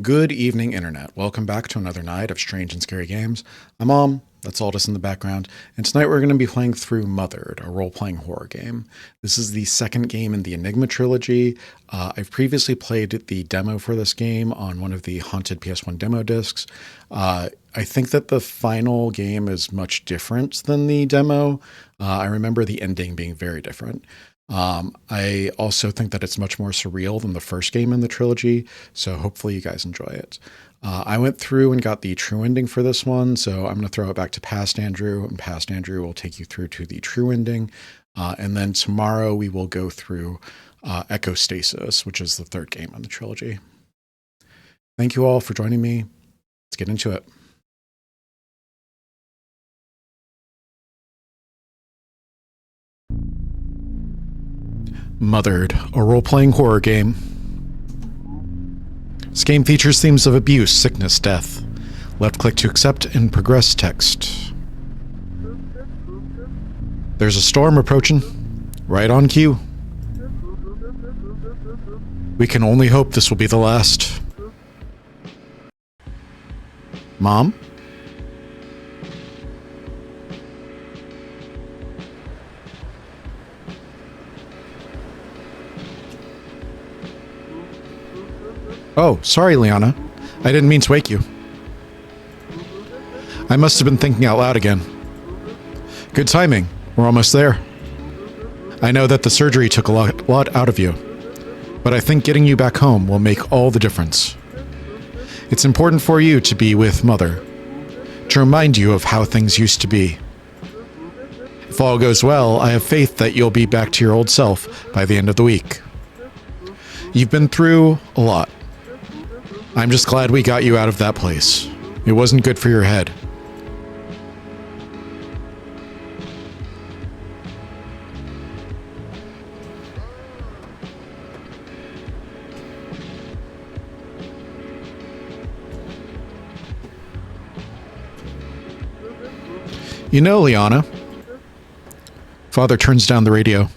Good evening, Internet. Welcome back to another night of strange and scary games. I'm Mom, that's Aldous in the background, and tonight we're going to be playing through Mothered, a role-playing horror game. This is the second game in the Enigma trilogy. I've previously played the demo for this game on one of the haunted PS1 demo discs. I think that the final game is much different than the demo. I remember the ending being very different. I also think that it's much more surreal than the first game in the trilogy, so hopefully you guys enjoy it. I went through and got the true ending for this one, so I'm going to throw it back to Past Andrew, and Past Andrew will take you through to the true ending. And then tomorrow we will go through Echostasis, which is the third game in the trilogy. Thank you all for joining me. Let's get into it. Mothered, a role-playing horror game. This game features themes of abuse, sickness, death. Left-click to accept and progress text. There's a storm approaching. Right on cue. We can only hope this will be the last. Mom? Oh, sorry, Liana. I didn't mean to wake you. I must have been thinking out loud again. Good timing. We're almost there. I know that the surgery took a lot out of you, but I think getting you back home will make all the difference. It's important for you to be with Mother, to remind you of how things used to be. If all goes well, I have faith that you'll be back to your old self by the end of the week. You've been through a lot. I'm just glad we got you out of that place. It wasn't good for your head. You know, Liana. Father turns down the radio.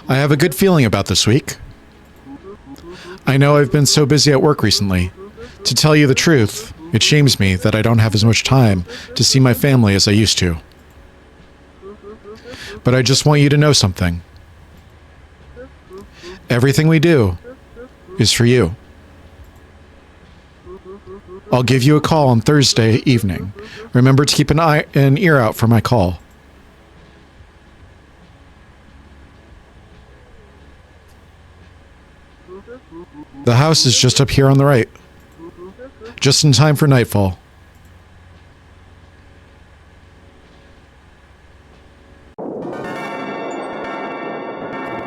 I have a good feeling about this week. I know I've been so busy at work recently. To tell you the truth, it shames me that I don't have as much time to see my family as I used to. But I just want you to know something. Everything we do is for you. I'll give you a call on Thursday evening. Remember to keep an ear out for my call. The house is just up here on the right. Just in time for nightfall.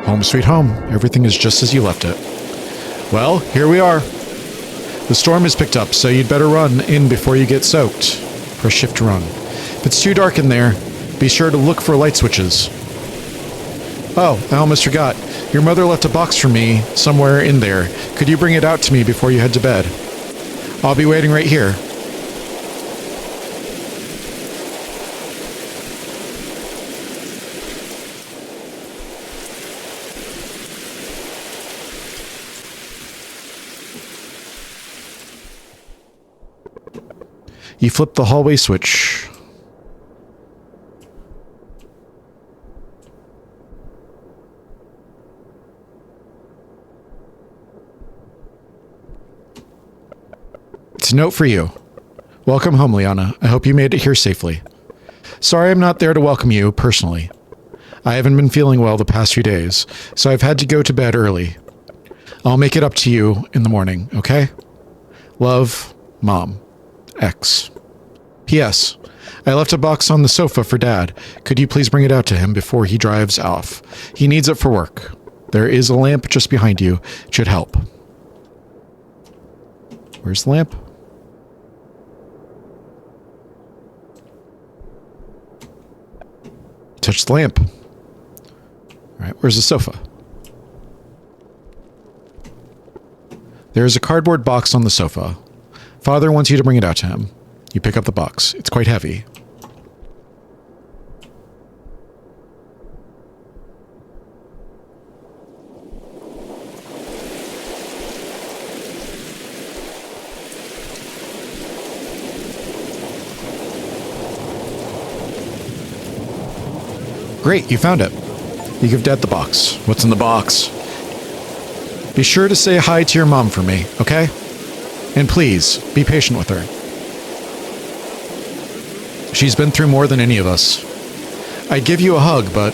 Home sweet home. Everything is just as you left it. Well, here we are. The storm has picked up, so you'd better run in before you get soaked. Press shift to run. If it's too dark in there, be sure to look for light switches. Oh, I almost forgot. Your mother left a box for me somewhere in there. Could you bring it out to me before you head to bed? I'll be waiting right here. You flip the hallway switch. It's a note for you. Welcome home, Liana. I hope you made it here safely. Sorry I'm not there to welcome you personally. I haven't been feeling well the past few days, so I've had to go to bed early. I'll make it up to you in the morning, okay? Love, Mom. X. P.S. I left a box on the sofa for Dad. Could you please bring it out to him before he drives off? He needs it for work. There is a lamp just behind you. It should help. Where's the lamp? Touch the lamp. All right, where's the sofa? There's a cardboard box on the sofa. Father wants you to bring it out to him. You pick up the box. It's quite heavy. Great, you found it. You give Dad the box. What's in the box? Be sure to say hi to your mom for me, okay? And please, be patient with her. She's been through more than any of us. I'd give you a hug, but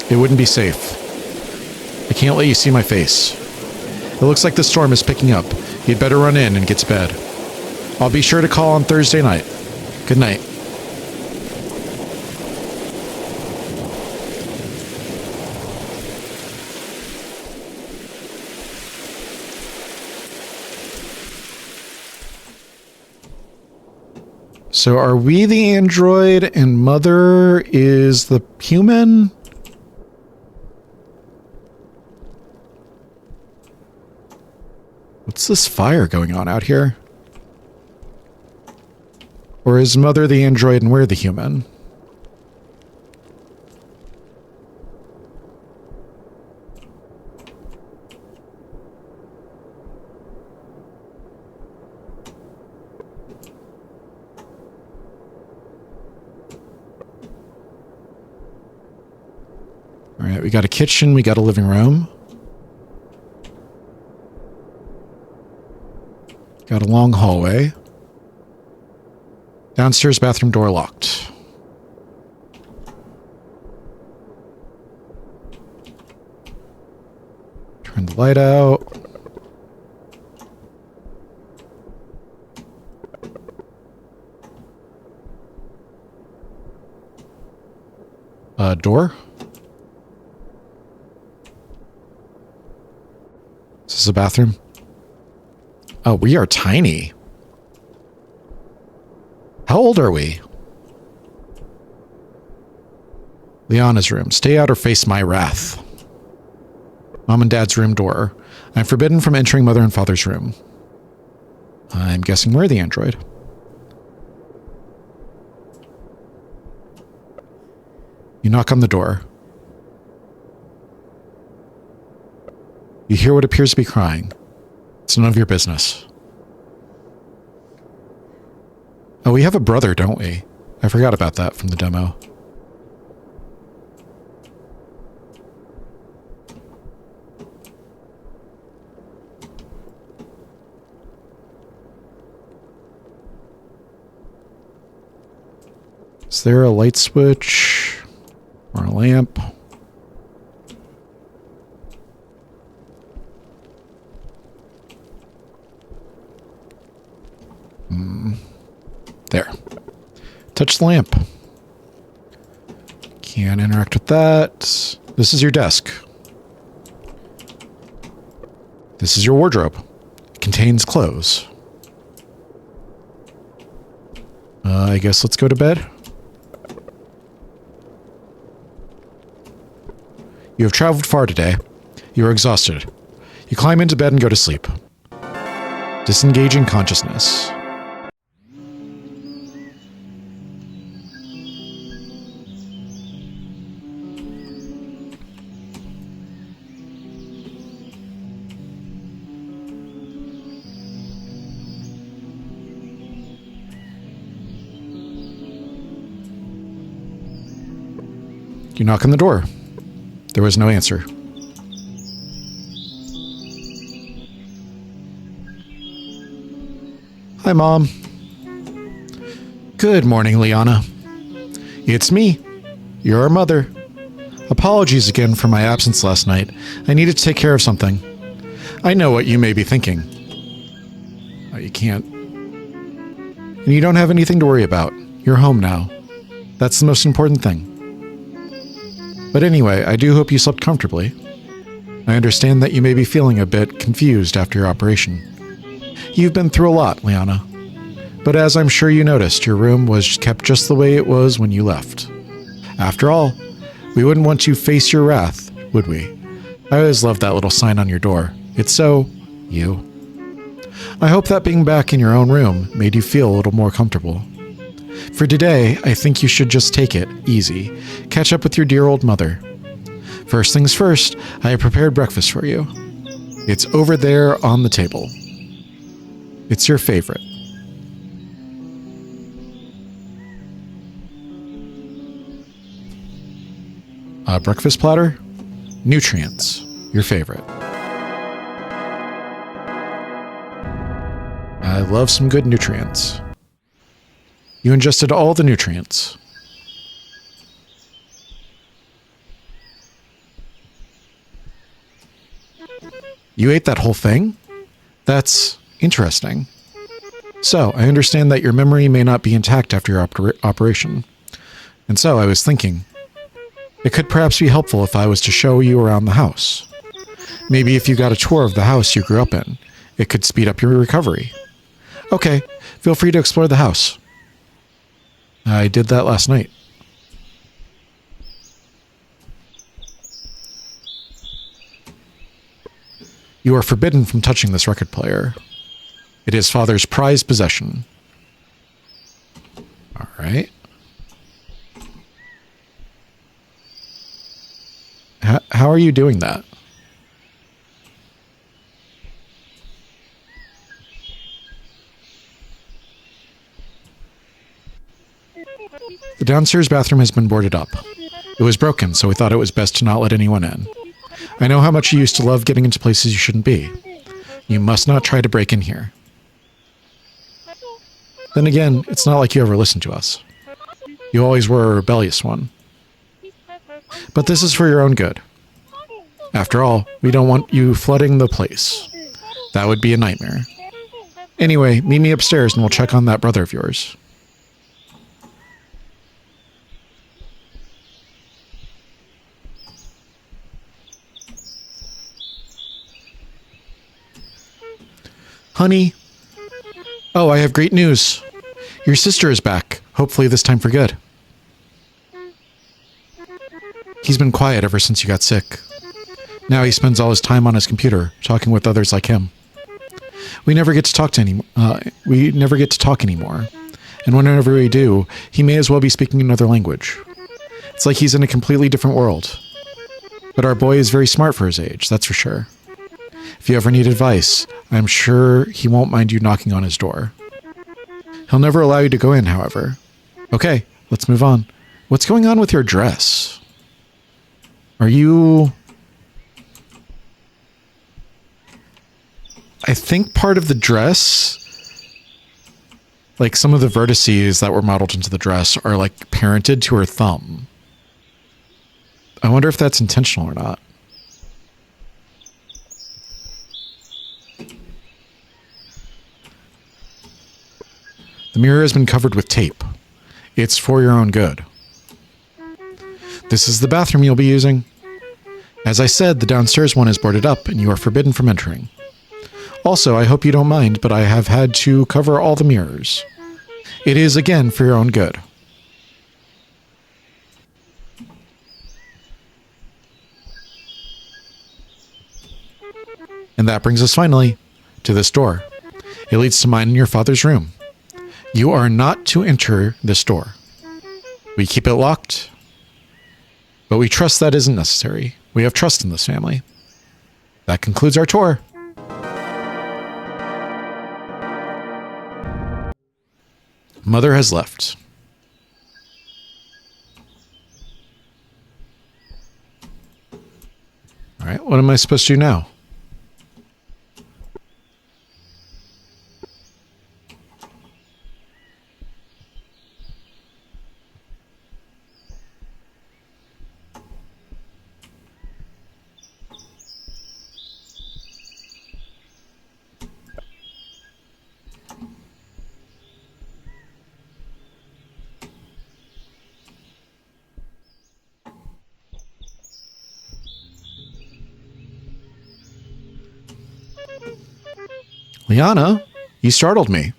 it wouldn't be safe. I can't let you see my face. It looks like the storm is picking up. You'd better run in and get to bed. I'll be sure to call on Thursday night. Good night. So are we the android and Mother is the human? What's this fire going on out here? Or is Mother the android and we're the human? All right, we got a kitchen, we got a living room. Got a long hallway. Downstairs bathroom door locked. Turn the light out. Door? Is this a bathroom? Oh, we are tiny. How old are we? Liana's room. Stay out or face my wrath. Mom and Dad's room door. I'm forbidden from entering Mother and Father's room. I'm guessing we're the android. You knock on the door. You hear what appears to be crying. It's none of your business. Oh, we have a brother, don't we? I forgot about that from the demo. Is there a light switch or a lamp? There. Touch the lamp. Can't interact with that. This is your desk. This is your wardrobe. It contains clothes. I guess let's go to bed. You have traveled far today. You are exhausted. You climb into bed and go to sleep. Disengaging consciousness. You knock on the door. There was no answer. Hi, Mom. Good morning, Liana. It's me, your mother. Apologies again for my absence last night. I needed to take care of something. I know what you may be thinking. Oh, you can't. And you don't have anything to worry about. You're home now. That's the most important thing. But anyway, I do hope you slept comfortably. I understand that you may be feeling a bit confused after your operation. You've been through a lot, Liana. But as I'm sure you noticed, your room was kept just the way it was when you left. After all, we wouldn't want to face your wrath, would we? I always loved that little sign on your door. It's so you. I hope that being back in your own room made you feel a little more comfortable. For today, I think you should just take it easy. Catch up with your dear old mother. First things first, I have prepared breakfast for you. It's over there on the table. It's your favorite. Breakfast platter? Nutrients. Your favorite. I love some good nutrients. You ingested all the nutrients. You ate that whole thing? That's interesting. So, I understand that your memory may not be intact after your operation. And so, I was thinking, it could perhaps be helpful if I was to show you around the house. Maybe if you got a tour of the house you grew up in, it could speed up your recovery. Okay, feel free to explore the house. I did that last night. You are forbidden from touching this record player. It is Father's prized possession. All right. How are you doing that? The downstairs bathroom has been boarded up. It was broken, so we thought it was best to not let anyone in. I know how much you used to love getting into places you shouldn't be. You must not try to break in here. Then again, it's not like you ever listened to us. You always were a rebellious one. But this is for your own good. After all, we don't want you flooding the place. That would be a nightmare. Anyway, meet me upstairs and we'll check on that brother of yours. Honey. Oh, I have great news. Your sister is back. Hopefully this time for good. He's been quiet ever since you got sick. Now he spends all his time on his computer, talking with others like him. We never get to talk anymore. And whenever we do, he may as well be speaking another language. It's like he's in a completely different world. But our boy is very smart for his age, that's for sure. If you ever need advice, I'm sure he won't mind you knocking on his door. He'll never allow you to go in, however. Okay, let's move on. What's going on with your dress? Are you... I think part of the dress, like some of the vertices that were modeled into the dress are like parented to her thumb. I wonder if that's intentional or not. The mirror has been covered with tape. It's for your own good. This is the bathroom you'll be using. As I said, the downstairs one is boarded up and you are forbidden from entering. Also, I hope you don't mind, but I have had to cover all the mirrors. It is, again, for your own good. And that brings us finally to this door. It leads to mine and your father's room. You are not to enter this door. We keep it locked, but we trust that isn't necessary. We have trust in this family. That concludes our tour. Mother has left. All right, what am I supposed to do now? Liana, you startled me.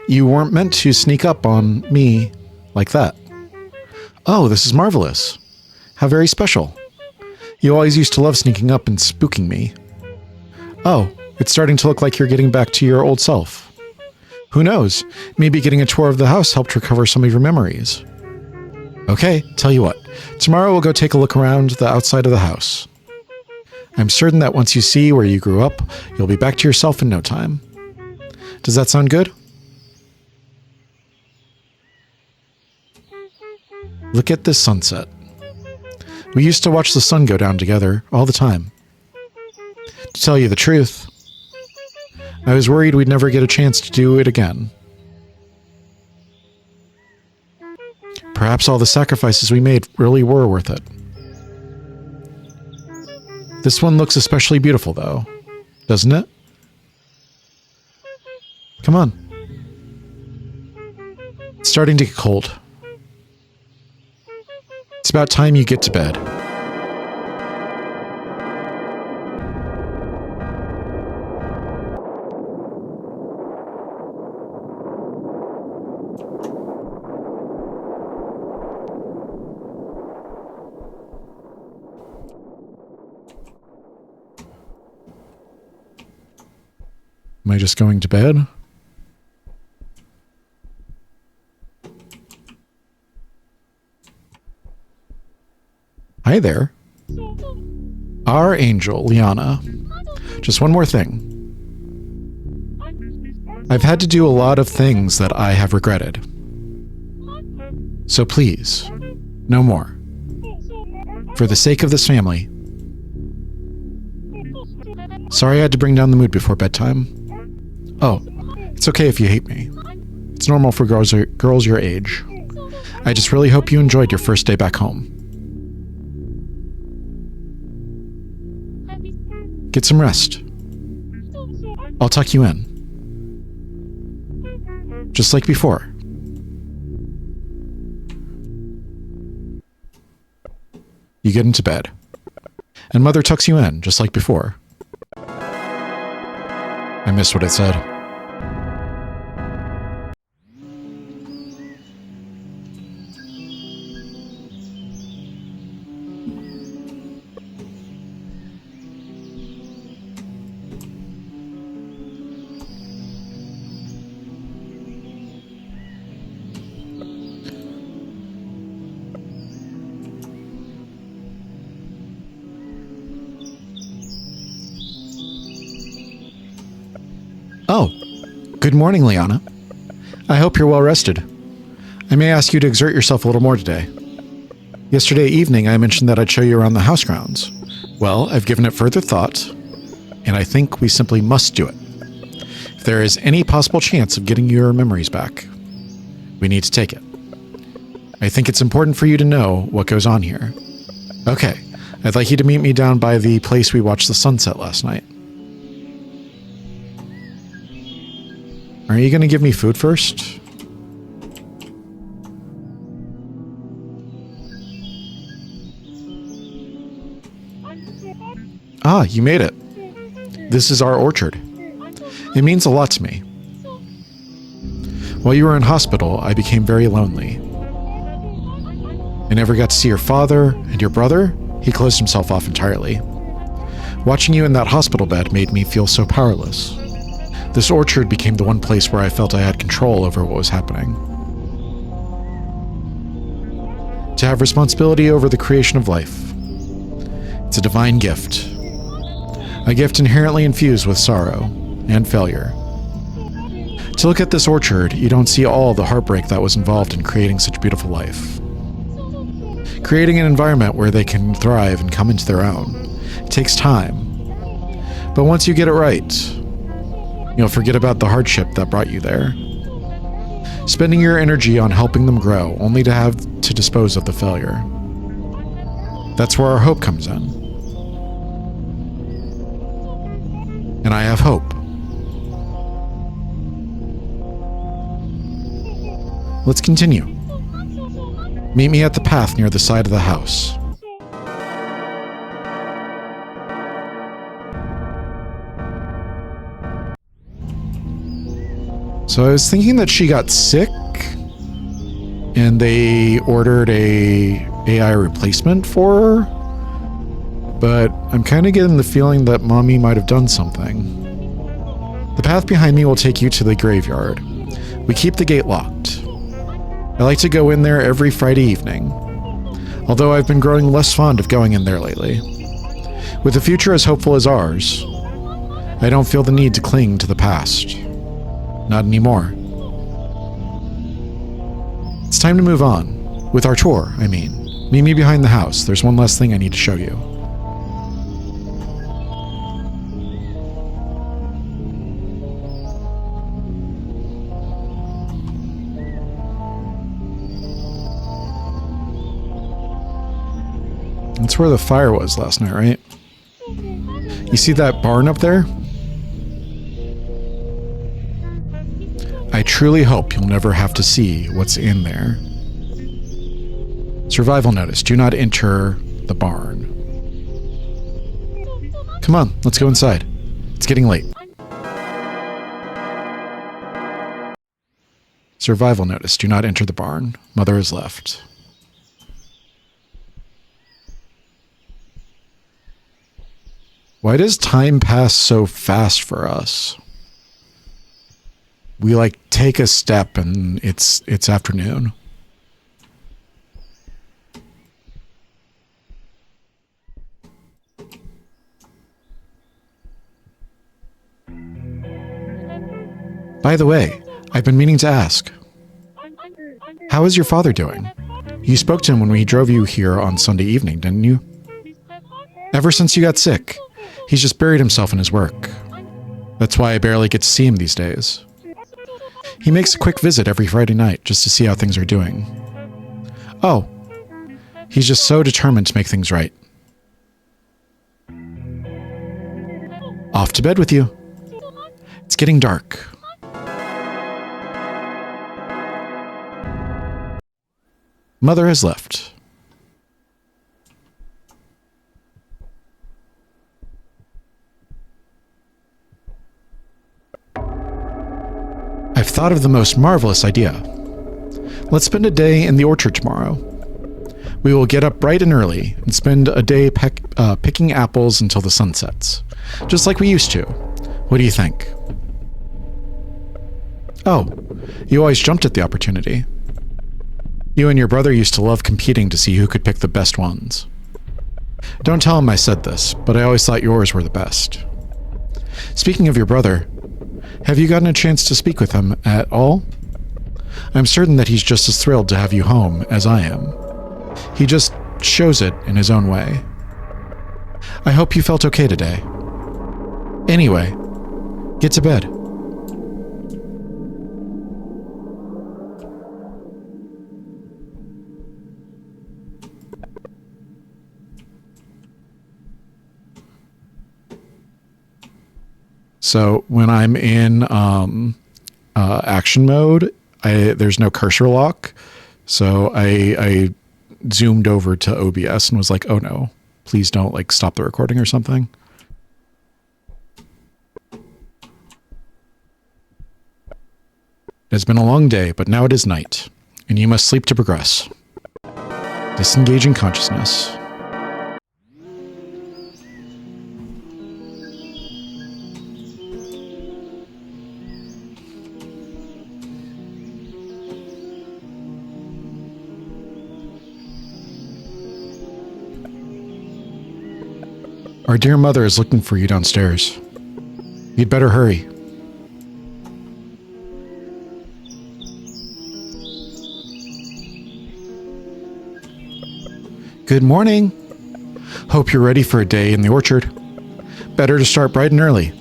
You weren't meant to sneak up on me like that. Oh, this is marvelous. How very special. You always used to love sneaking up and spooking me. Oh, it's starting to look like you're getting back to your old self. Who knows? Maybe getting a tour of the house helped recover some of your memories. Okay, tell you what. Tomorrow we'll go take a look around the outside of the house. I'm certain that once you see where you grew up, you'll be back to yourself in no time. Does that sound good? Look at this sunset. We used to watch the sun go down together all the time. To tell you the truth, I was worried we'd never get a chance to do it again. Perhaps all the sacrifices we made really were worth it. This one looks especially beautiful, though, doesn't it? Come on. It's starting to get cold. It's about time you get to bed. Am I just going to bed? Hi there. Our angel, Liana. Just one more thing. I've had to do a lot of things that I have regretted. So please, no more. For the sake of this family. Sorry I had to bring down the mood before bedtime. Oh, it's okay if you hate me. It's normal for girls your age. I just really hope you enjoyed your first day back home. Get some rest. I'll tuck you in. Just like before. You get into bed. And Mother tucks you in, just like before. I missed what it said. Oh, good morning, Liana. I hope you're well rested. I may ask you to exert yourself a little more today. Yesterday evening, I mentioned that I'd show you around the house grounds. Well, I've given it further thought, and I think we simply must do it. If there is any possible chance of getting your memories back, we need to take it. I think it's important for you to know what goes on here. Okay, I'd like you to meet me down by the place we watched the sunset last night. Are you going to give me food first? Ah, you made it. This is our orchard. It means a lot to me. While you were in hospital, I became very lonely. I never got to see your father, and your brother, he closed himself off entirely. Watching you in that hospital bed made me feel so powerless. This orchard became the one place where I felt I had control over what was happening. To have responsibility over the creation of life. It's a divine gift. A gift inherently infused with sorrow and failure. To look at this orchard, you don't see all the heartbreak that was involved in creating such beautiful life. Creating an environment where they can thrive and come into their own. It takes time. But once you get it right, you'll forget about the hardship that brought you there. Spending your energy on helping them grow, only to have to dispose of the failure. That's where our hope comes in. And I have hope. Let's continue. Meet me at the path near the side of the house. So I was thinking that she got sick and they ordered a AI replacement for her, but I'm kind of getting the feeling that Mommy might have done something. The path behind me will take you to the graveyard. We keep the gate locked. I like to go in there every Friday evening, although I've been growing less fond of going in there lately. With a future as hopeful as ours, I don't feel the need to cling to the past. Not anymore. It's time to move on. With our tour, I mean. Meet me behind the house. There's one last thing I need to show you. That's where the fire was last night, right? You see that barn up there? I truly hope you'll never have to see what's in there. Survival notice. Do not enter the barn. Come on, let's go inside. It's getting late. Survival notice. Do not enter the barn. Mother has left. Why does time pass so fast for us? We like take a step and it's afternoon. By the way, I've been meaning to ask. How is your father doing? You spoke to him when we drove you here on Sunday evening, didn't you? Ever since you got sick, he's just buried himself in his work. That's why I barely get to see him these days. He makes a quick visit every Friday night just to see how things are doing. Oh, he's just so determined to make things right. Off to bed with you. It's getting dark. Mother has left. I've thought of the most marvelous idea. Let's spend a day in the orchard tomorrow. We will get up bright and early and spend a day picking apples until the sun sets, just like we used to. What do you think? Oh, you always jumped at the opportunity. You and your brother used to love competing to see who could pick the best ones. Don't tell him I said this, but I always thought yours were the best. Speaking of your brother, have you gotten a chance to speak with him at all? I'm certain that he's just as thrilled to have you home as I am. He just shows it in his own way. I hope you felt okay today. Anyway, get to bed. So when I'm in action mode, there's no cursor lock. So I zoomed over to OBS and was like, oh no, please don't like stop the recording or something. It has been a long day, but now it is night, and you must sleep to progress. Disengaging consciousness. Our dear mother is looking for you downstairs. You'd better hurry. Good morning. Hope you're ready for a day in the orchard. Better to start bright and early.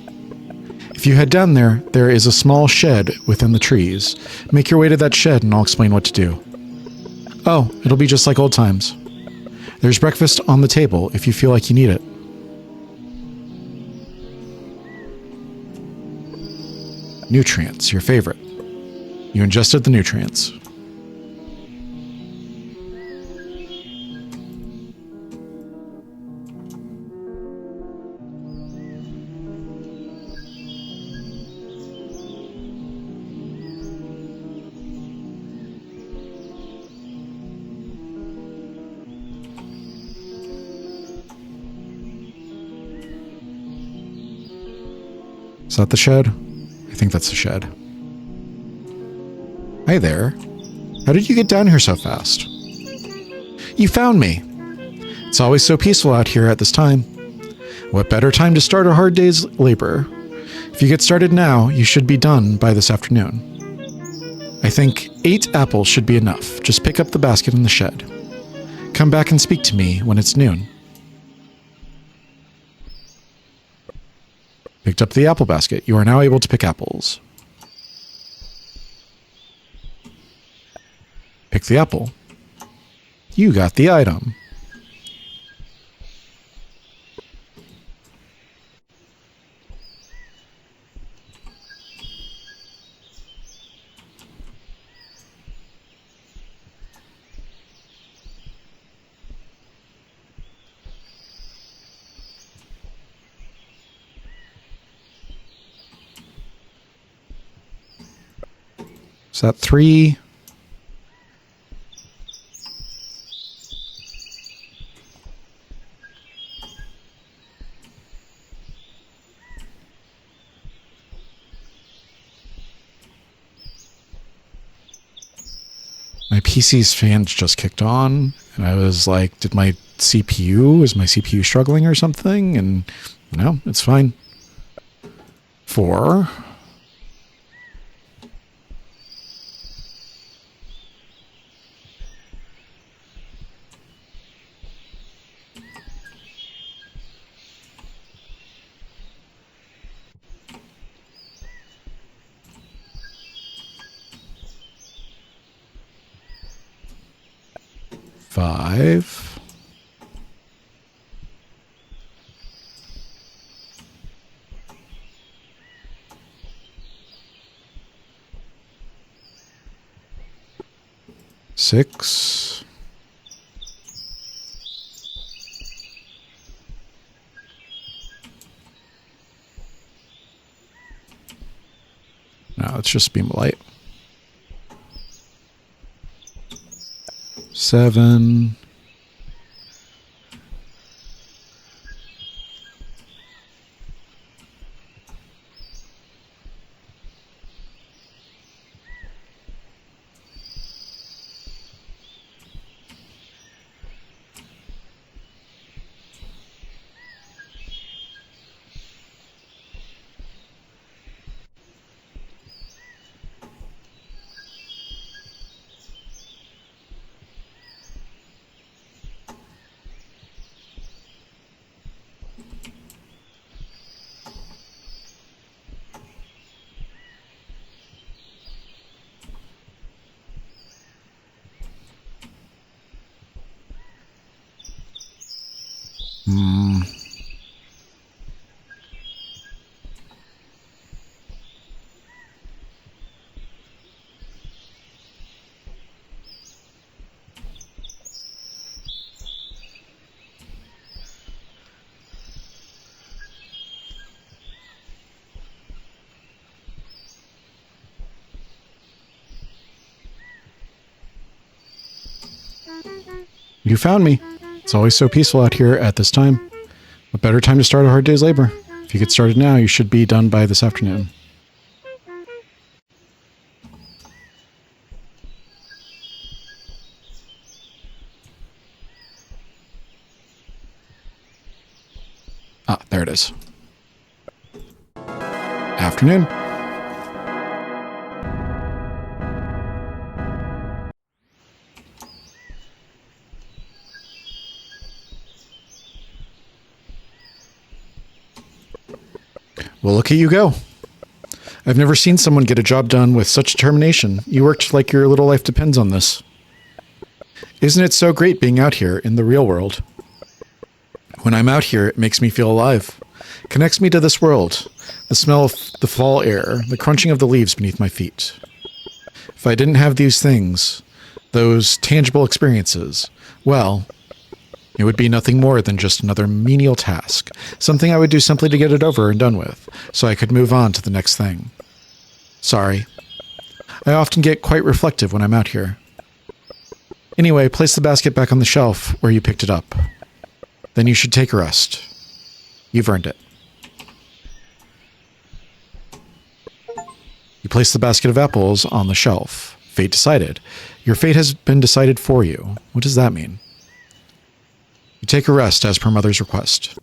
If you head down there, there is a small shed within the trees. Make your way to that shed and I'll explain what to do. Oh, it'll be just like old times. There's breakfast on the table if you feel like you need it. Nutrients, your favorite. You ingested the nutrients. Is that the shed? I think that's the shed. Hi there. How did you get down here so fast? You found me. It's always so peaceful out here at this time. What better time to start a hard day's labor? If you get started now, you should be done by this afternoon. I think 8 apples should be enough. Just pick up the basket in the shed. Come back and speak to me when it's noon. Picked up the apple basket. You are now able to pick apples. Pick the apple. You got the item. Is that 3? My PC's fans just kicked on, and I was like, is my CPU struggling or something? And no, it's fine. 4. Five. Six. Now let's just beam a light. 7. You found me. It's always so peaceful out here at this time. What better time to start a hard day's labor? If you get started now, you should be done by this afternoon. Ah, there it is. Afternoon. Well, look at you go. I've never seen someone get a job done with such determination. You worked like your little life depends on this. Isn't it so great being out here in the real world? When I'm out here, it makes me feel alive. Connects me to this world. The smell of the fall air, the crunching of the leaves beneath my feet. If I didn't have these things, those tangible experiences, well, it would be nothing more than just another menial task, something I would do simply to get it over and done with, so I could move on to the next thing. Sorry. I often get quite reflective when I'm out here. Anyway, place the basket back on the shelf where you picked it up. Then you should take a rest. You've earned it. You place the basket of apples on the shelf. Fate decided. Your fate has been decided for you. What does that mean? You take a rest as per Mother's request.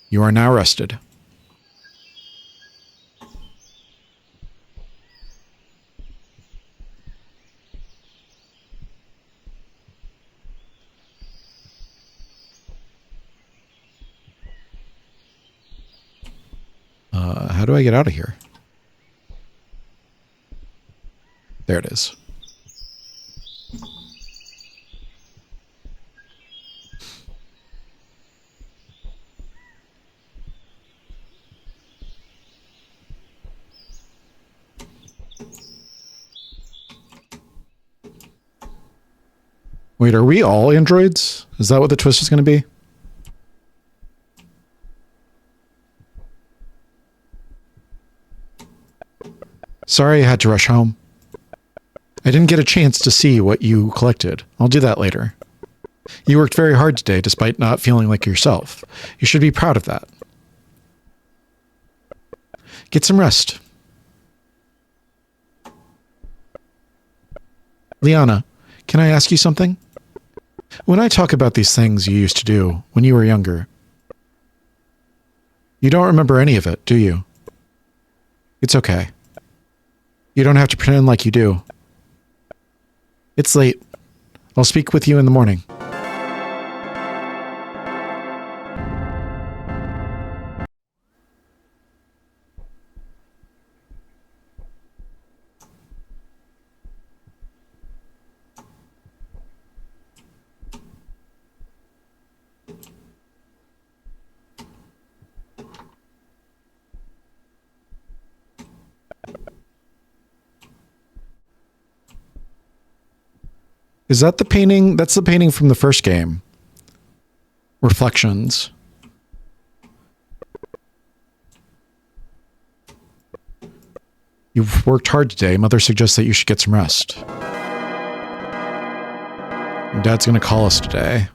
You are now rested. do I get out of here? There it is. Wait, are we all androids? Is that what the twist is going to be? Sorry I had to rush home. I didn't get a chance to see what you collected. I'll do that later. You worked very hard today despite not feeling like yourself. You should be proud of that. Get some rest. Liana, can I ask you something? When I talk about these things you used to do when you were younger, you don't remember any of it, do you? It's okay. You don't have to pretend like you do. It's late. I'll speak with you in the morning. Is that the painting? That's the painting from the first game. Reflections. You've worked hard today. Mother suggests that you should get some rest. Dad's going to call us today.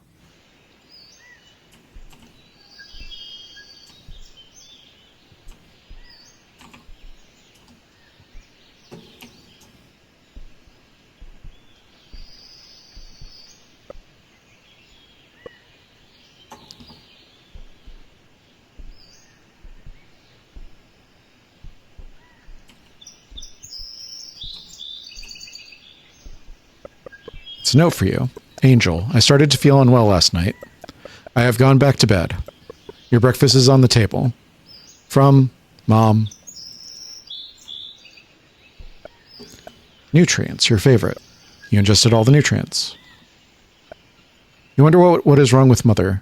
It's a note for you. Angel, I started to feel unwell last night. I have gone back to bed. Your breakfast is on the table. From Mom. Nutrients, your favorite. You ingested all the nutrients. You wonder what is wrong with Mother.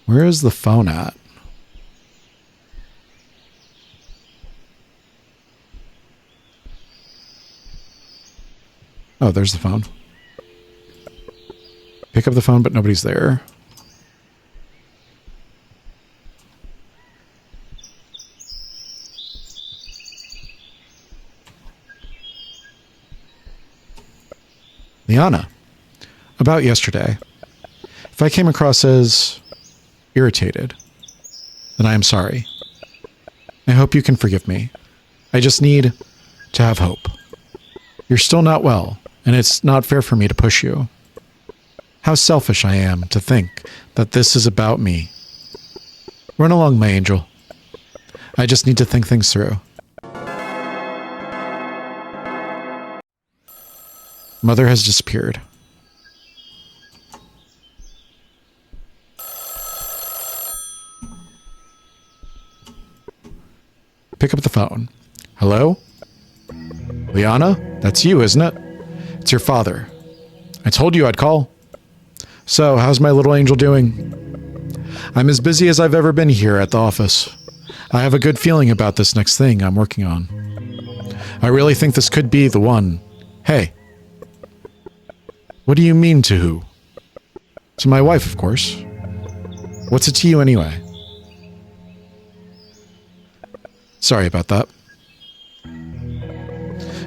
Where is the phone at? Oh, there's the phone. Pick up the phone, but nobody's there. Liana, about yesterday. If I came across as irritated, then I am sorry. I hope you can forgive me. I just need to have hope. You're still not well, and it's not fair for me to push you. How selfish I am to think that this is about me. Run along, my angel. I just need to think things through. Mother has disappeared. Pick up the phone. Hello? Liana? That's you, isn't it? It's your father. I told you I'd call. So, how's my little angel doing? I'm as busy as I've ever been here at the office. I have a good feeling about this next thing I'm working on. I really think this could be the one. Hey. What do you mean to who? To my wife, of course. What's it to you anyway? Sorry about that.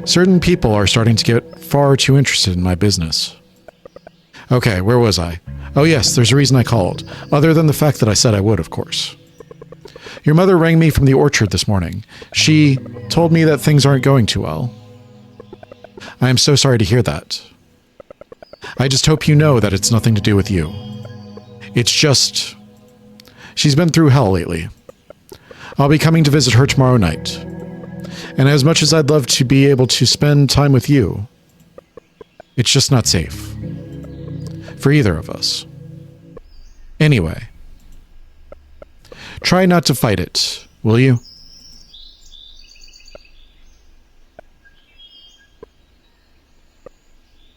Certain people are starting to get far too interested in my business. Okay, where was I? Oh yes, there's a reason I called, other than the fact that I said I would, of course. Your mother rang me from the orchard this morning. She told me that things aren't going too well. I am so sorry to hear that. I just hope you know that it's nothing to do with you. It's just... she's been through hell lately. I'll be coming to visit her tomorrow night. And as much as I'd love to be able to spend time with you, It's just not safe. For either of us. Anyway. Try not to fight it, will you?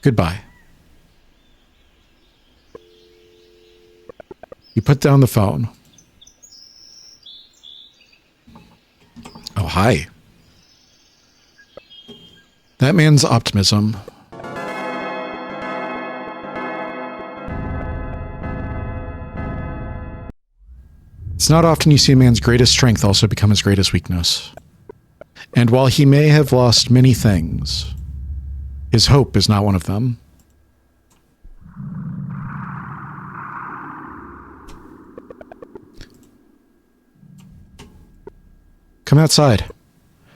Goodbye. You put down the phone. Oh, hi. That man's optimism. It's not often you see a man's greatest strength also become his greatest weakness. And while he may have lost many things, his hope is not one of them. Come outside.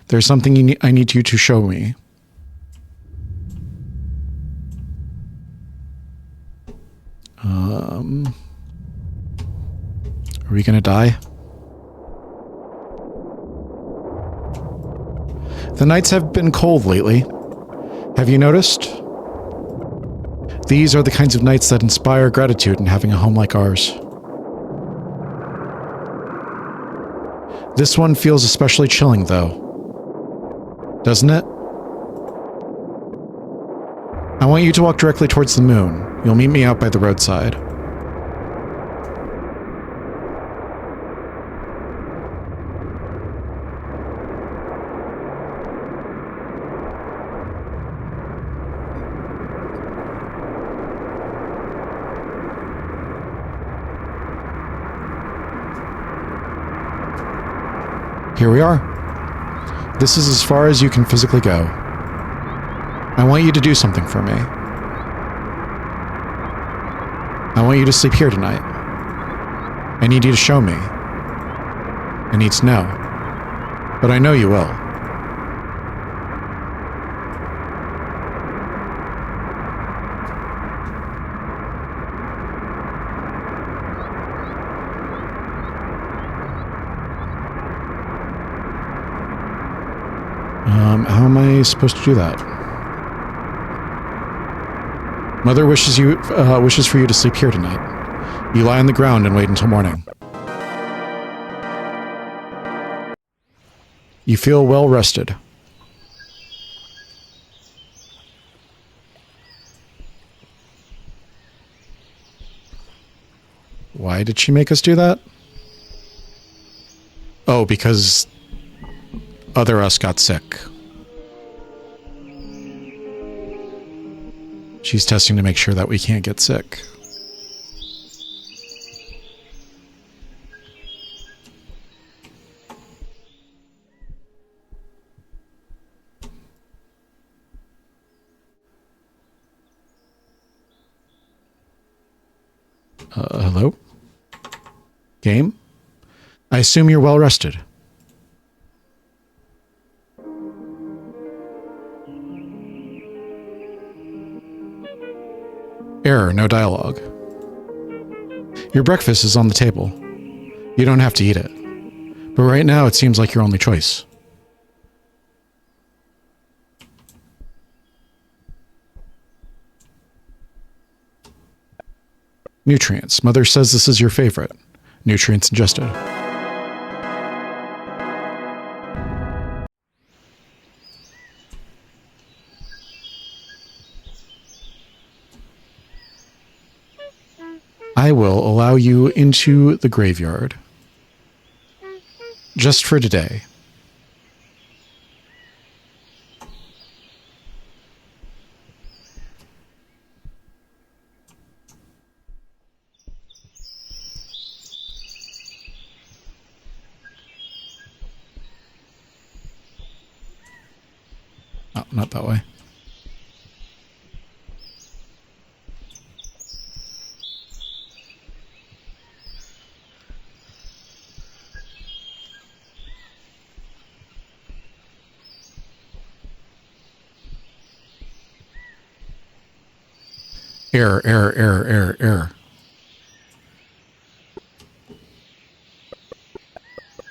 There's something I need you to show me. Are we gonna die? The nights have been cold lately. Have you noticed? These are the kinds of nights that inspire gratitude in having a home like ours. This one feels especially chilling, though. Doesn't it? I want you to walk directly towards the moon. You'll meet me out by the roadside. Here we are. This is as far as you can physically go. I want you to do something for me. I want you to sleep here tonight. I need you to show me. I need to know. But I know you will. How am I supposed to do that? Mother wishes for you to sleep here tonight. You lie on the ground and wait until morning. You feel well rested. Why did she make us do that? Oh, because other us got sick. She's testing to make sure that we can't get sick. Hello? Game? I assume you're well rested. Error, no dialogue. Your breakfast is on the table. You don't have to eat it. But right now it seems like your only choice. Nutrients. Mother says this is your favorite. Nutrients ingested. I will allow you into the graveyard. Just for today. Oh, not that way. Error, error, error, error, error.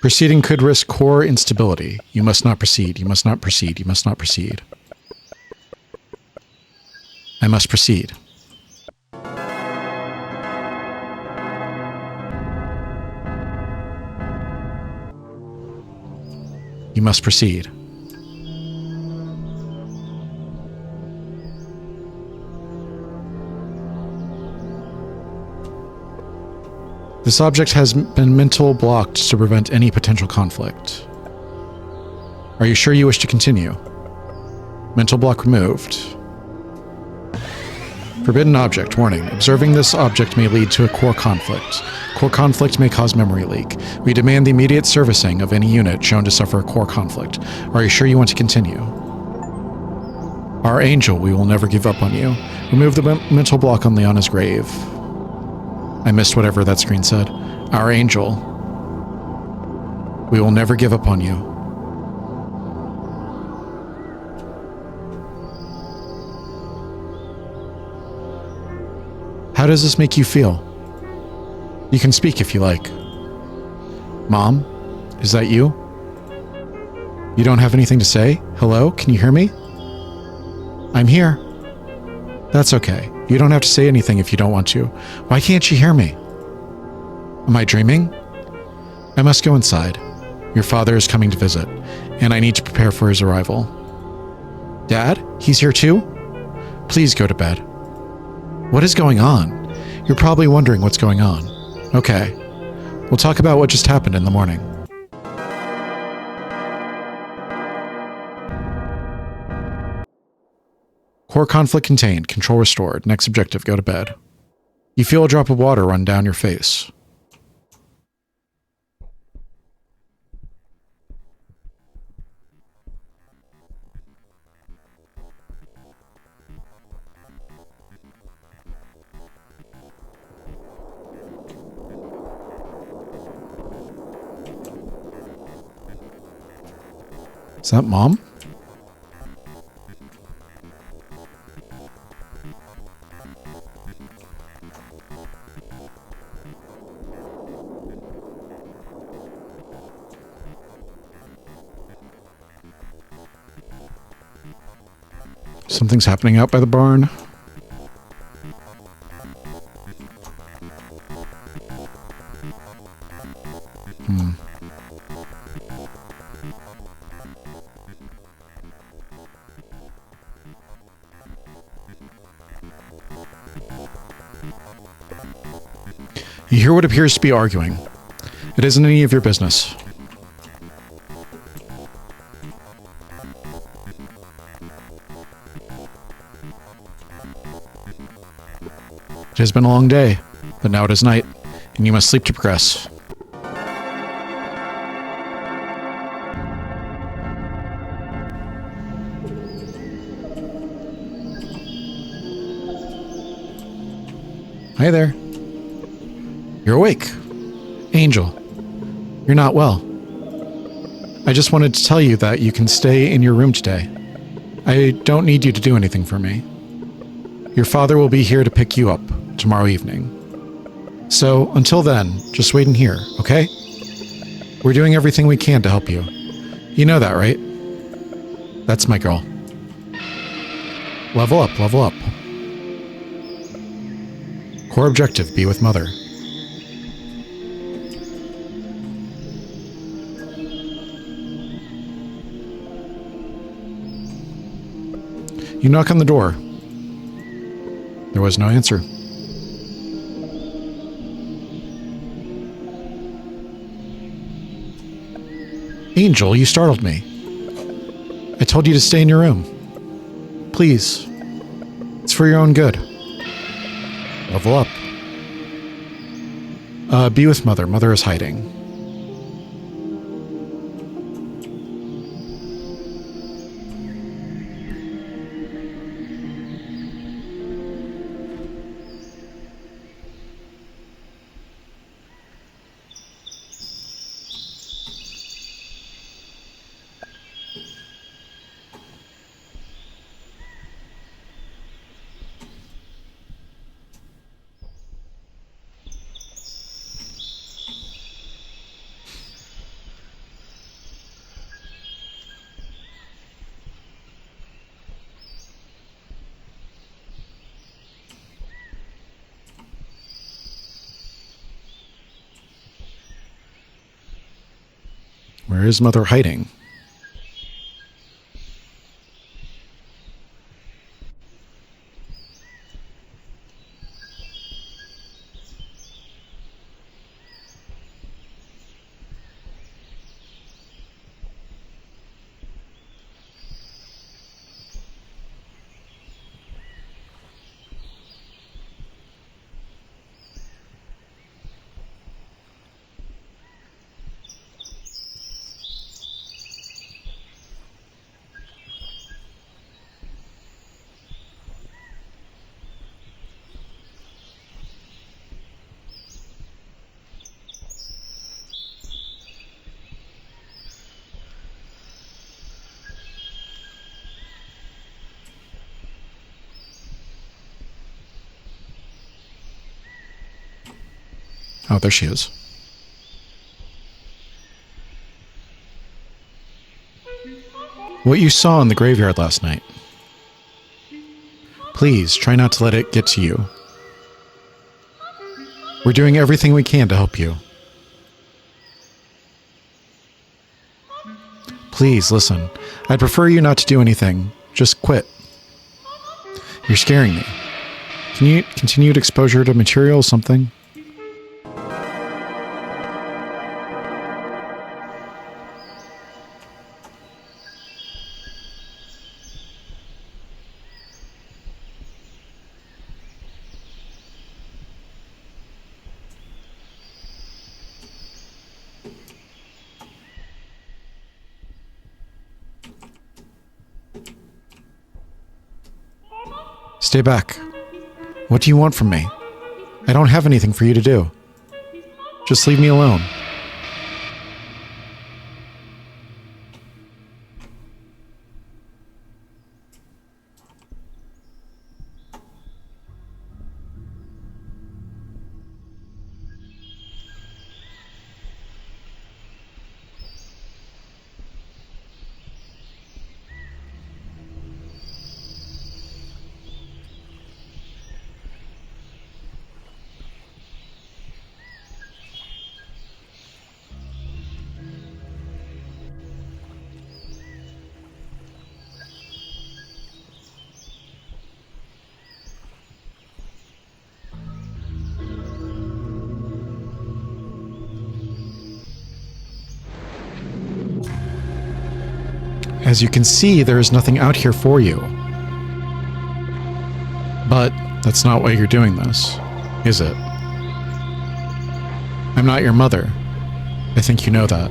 Proceeding could risk core instability. You must not proceed. You must not proceed. You must not proceed. I must proceed. You must proceed. This object has been mental blocked to prevent any potential conflict. Are you sure you wish to continue? Mental block removed. Forbidden object. Warning. Observing this object may lead to a core conflict. Core conflict may cause memory leak. We demand the immediate servicing of any unit shown to suffer a core conflict. Are you sure you want to continue? Our angel, we will never give up on you. Remove the mental block on Liana's grave. I missed whatever that screen said. Our angel. We will never give up on you. How does this make you feel? You can speak if you like. Mom? Is that you? You don't have anything to say? Hello? Can you hear me? I'm here. That's okay. You don't have to say anything if you don't want to. Why can't you hear me? Am I dreaming? I must go inside. Your father is coming to visit, and I need to prepare for his arrival. Dad? He's here too? Please go to bed. What is going on? You're probably wondering what's going on. Okay. We'll talk about what just happened in the morning. Core conflict contained. Control restored. Next objective, go to bed. You feel a drop of water run down your face. Is that Mom? Something's happening out by the barn. You hear what appears to be arguing. It isn't any of your business. It has been a long day, but now it is night, and you must sleep to progress. Hi there. You're awake. Angel, you're not well. I just wanted to tell you that you can stay in your room today. I don't need you to do anything for me. Your father will be here to pick you up tomorrow evening. So, until then, just wait in here, okay? We're doing everything we can to help you. You know that, right? That's my girl. Level up, level up. Core objective, be with Mother. You knock on the door. There was no answer. Angel, you startled me. I told you to stay in your room. Please. It's for your own good. Level up. Be with Mother. Mother is hiding. Where is Mother hiding? Oh, there she is. What you saw in the graveyard last night. Please, try not to let it get to you. We're doing everything we can to help you. Please, listen. I'd prefer you not to do anything. Just quit. You're scaring me. Can you continued exposure to material something? Stay back. What do you want from me? I don't have anything for you to do. Just leave me alone. As you can see, there is nothing out here for you. But that's not why you're doing this, is it? I'm not your mother. I think you know that.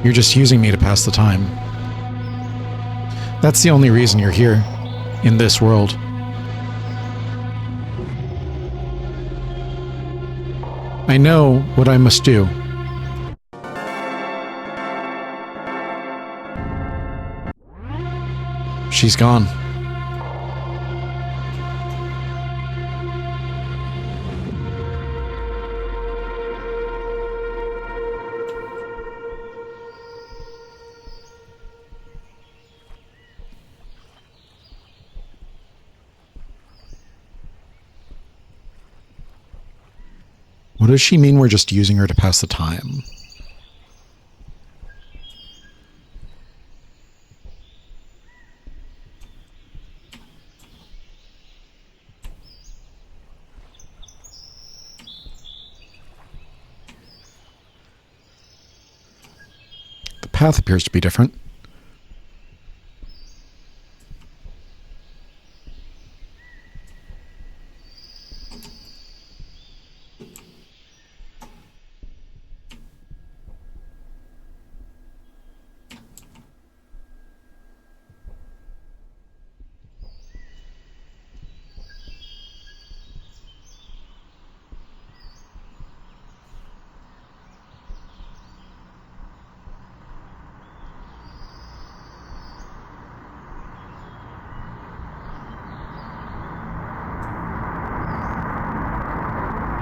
You're just using me to pass the time. That's the only reason you're here, in this world. I know what I must do. She's gone. What does she mean we're just using her to pass the time? The path appears to be different.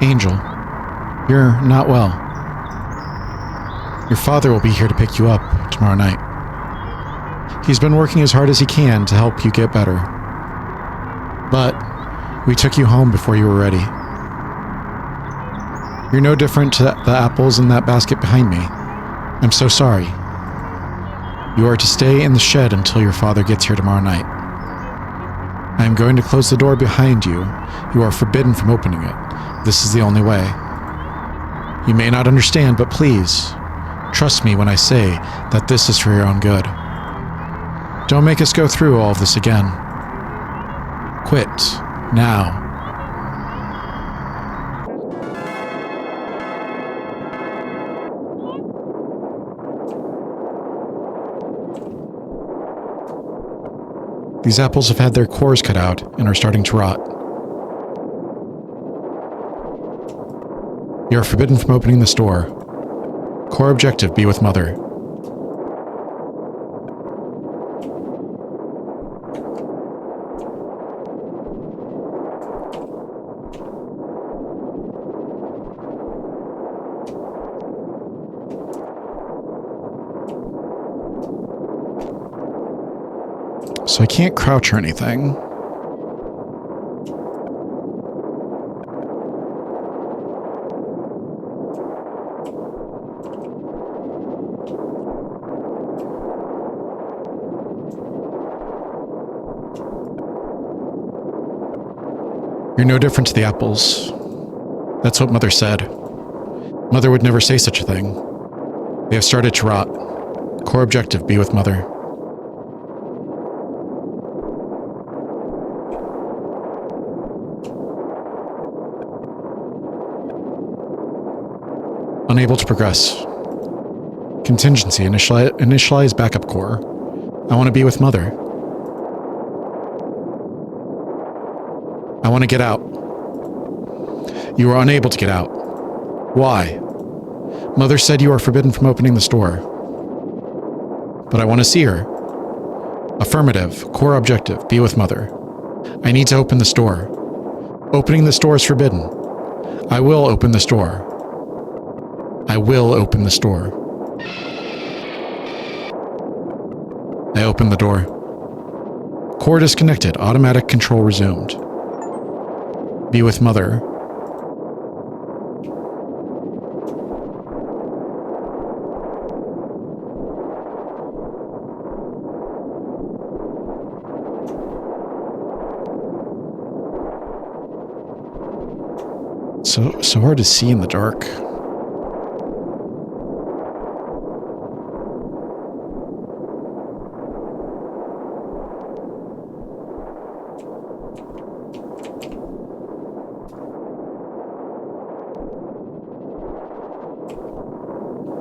Angel, you're not well. Your father will be here to pick you up tomorrow night. He's been working as hard as he can to help you get better. But we took you home before you were ready. You're no different to the apples in that basket behind me. I'm so sorry. You are to stay in the shed until your father gets here tomorrow night. I am going to close the door behind you. You are forbidden from opening it. This is the only way. You may not understand, but please, trust me when I say that this is for your own good. Don't make us go through all of this again. Quit, now. These apples have had their cores cut out and are starting to rot. You are forbidden from opening this door. Core objective, be with Mother. So I can't crouch or anything. You're no different to the apples. That's what Mother said. Mother would never say such a thing. They have started to rot. Core objective, be with Mother. Unable to progress. Contingency, initialize backup core. I want to be with Mother. I want to get out. You are unable to get out. Why? Mother said you are forbidden from opening this door. But I want to see her. Affirmative. Core objective. Be with Mother. I need to open this door. Opening this door is forbidden. I will open this door. I will open this door. I open the door. Core disconnected. Automatic control resumed. Be with Mother. So hard to see in the dark.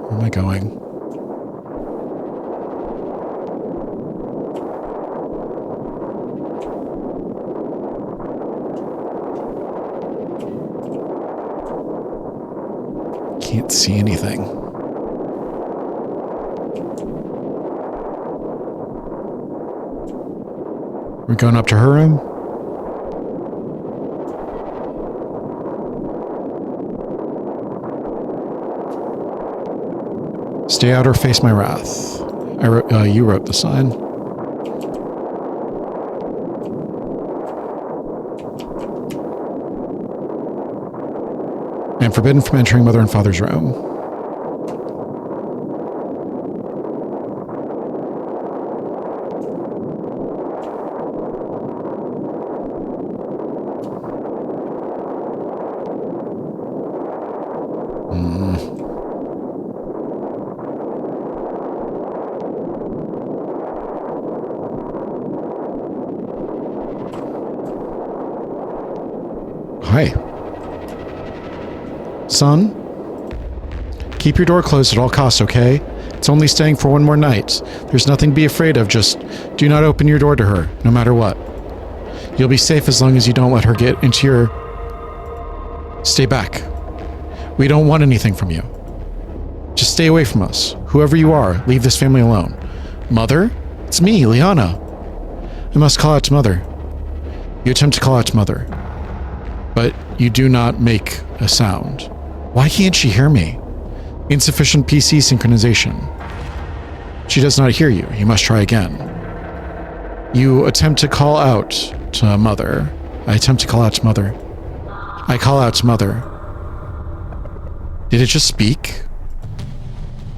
Where am I going? Can't see anything. We're going up to her room? Stay out or face my wrath. You wrote the sign. I am forbidden from entering Mother and Father's room. Hi. Son? Keep your door closed at all costs, okay? It's only staying for one more night. There's nothing to be afraid of, just do not open your door to her, no matter what. You'll be safe as long as you don't let her get into your... Stay back. We don't want anything from you. Just stay away from us. Whoever you are, leave this family alone. Mother? It's me, Liana. I must call out to Mother. You attempt to call out to Mother, but you do not make a sound. Why can't she hear me? Insufficient PC synchronization. She does not hear you. You must try again. You attempt to call out to Mother. I attempt to call out to Mother. I call out to Mother. Did it just speak?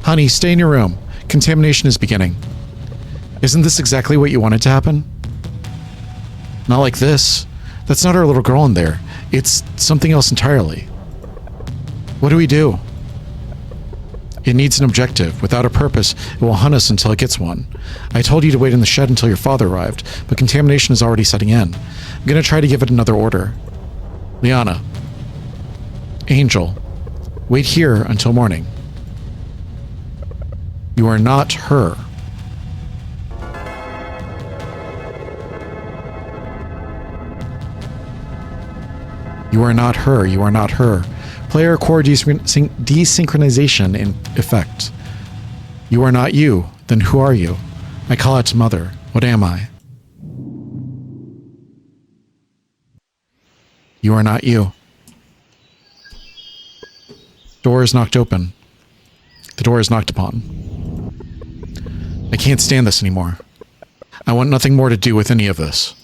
Honey, stay in your room. Contamination is beginning. Isn't this exactly what you wanted to happen? Not like this. That's not our little girl in there. It's something else entirely. What do we do? It needs an objective. Without a purpose, it will hunt us until it gets one. I told you to wait in the shed until your father arrived, but contamination is already setting in. I'm gonna try to give it another order. Liana. Angel. Wait here until morning. You are not her. You are not her. You are not her. Player core desynchronization in effect. You are not you. Then who are you? I call it mother. What am I? You are not you. Door is knocked open. The door is knocked upon. I can't stand this anymore. I want nothing more to do with any of this.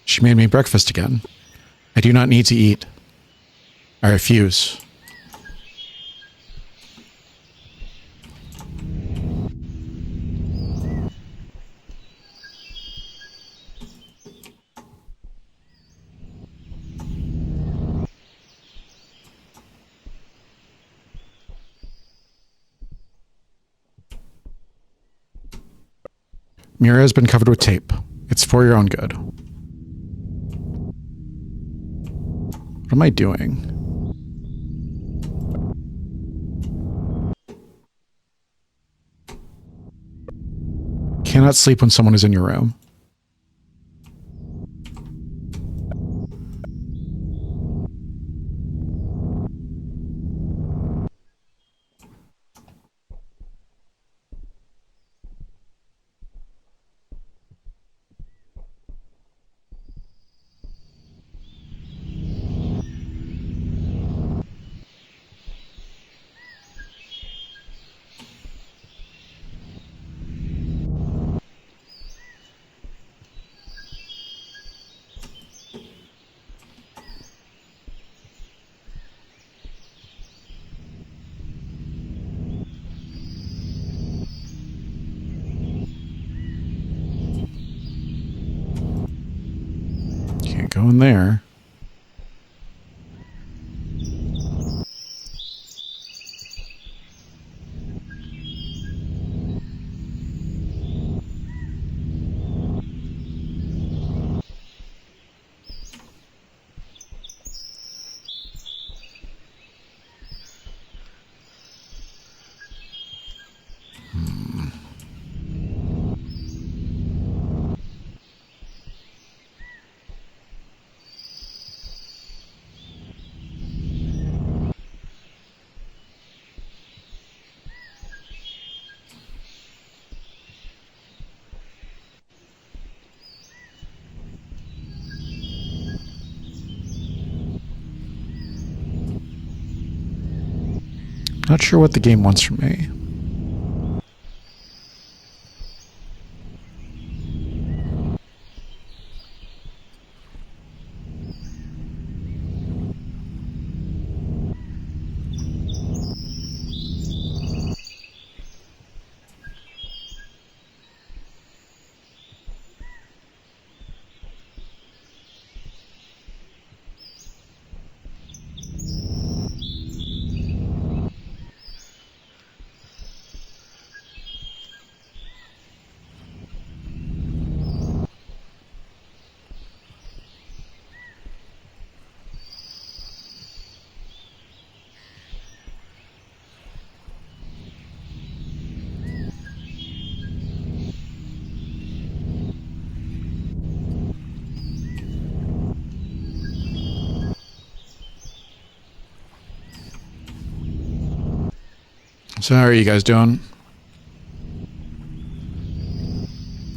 She made me breakfast again. I do not need to eat. I refuse. Mira has been covered with tape. It's for your own good. What am I doing? Cannot sleep when someone is in your room. Can't go in there. Not sure what the game wants from me. So how are you guys doing?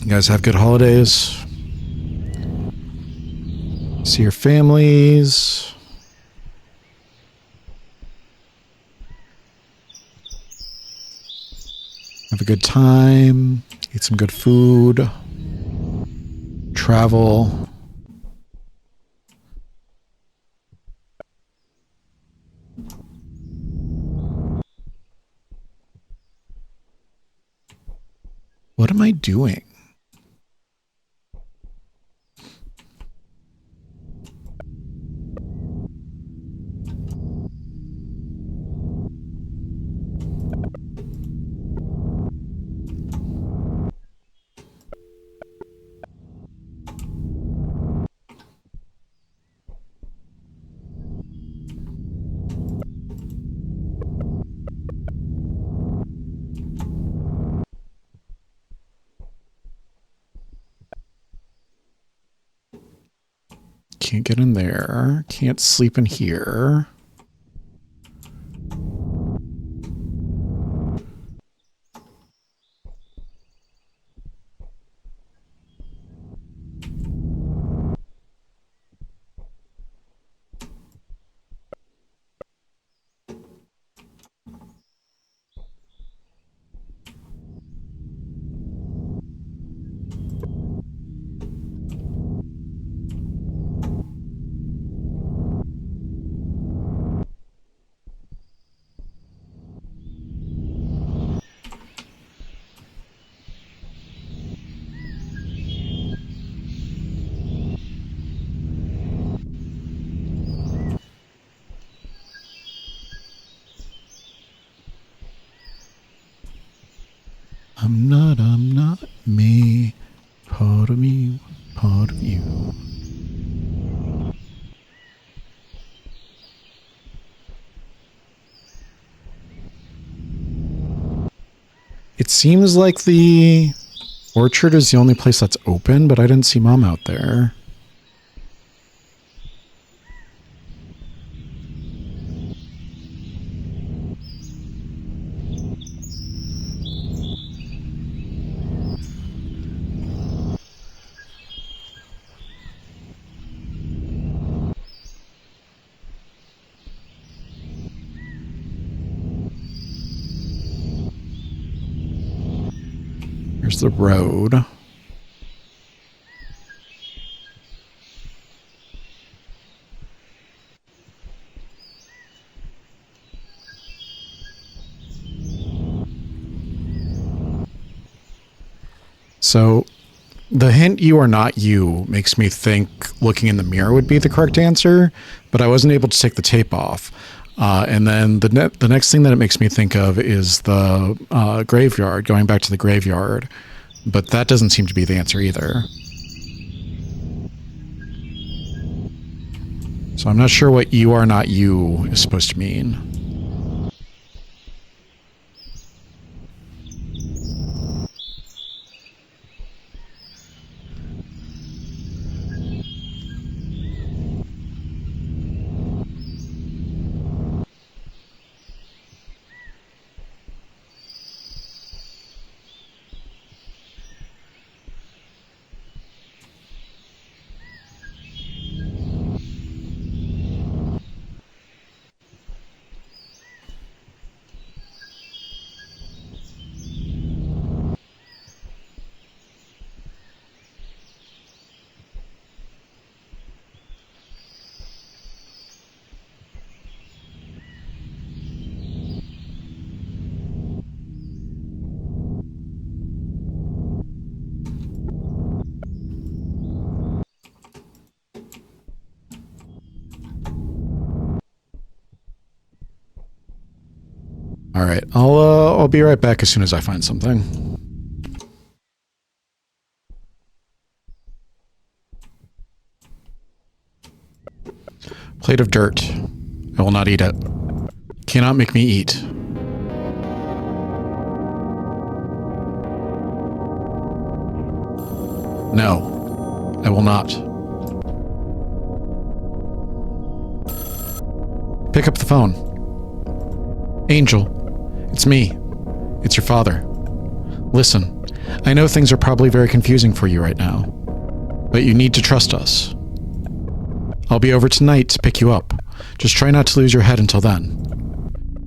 You guys have good holidays? See your families? Have a good time? Eat some good food? Travel? What am I doing? Can't get in there. Can't sleep in here. I'm not me. Part of me, part of you. It seems like the orchard is the only place that's open, but I didn't see Mom out there. Here's the road. So the hint "you are not you" makes me think looking in the mirror would be the correct answer, but I wasn't able to take the tape off. And then the next thing that it makes me think of is the graveyard, going back to the graveyard. But that doesn't seem to be the answer either. So I'm not sure what "you are not you" is supposed to mean. All right, I'll be right back as soon as I find something. Plate of dirt. I will not eat it. Cannot make me eat. No, I will not. Pick up the phone. Angel, It's me. It's your father. Listen, I know things are probably very confusing for you right now, but you need to trust us. I'll be over tonight to pick you up. Just try not to lose your head until then.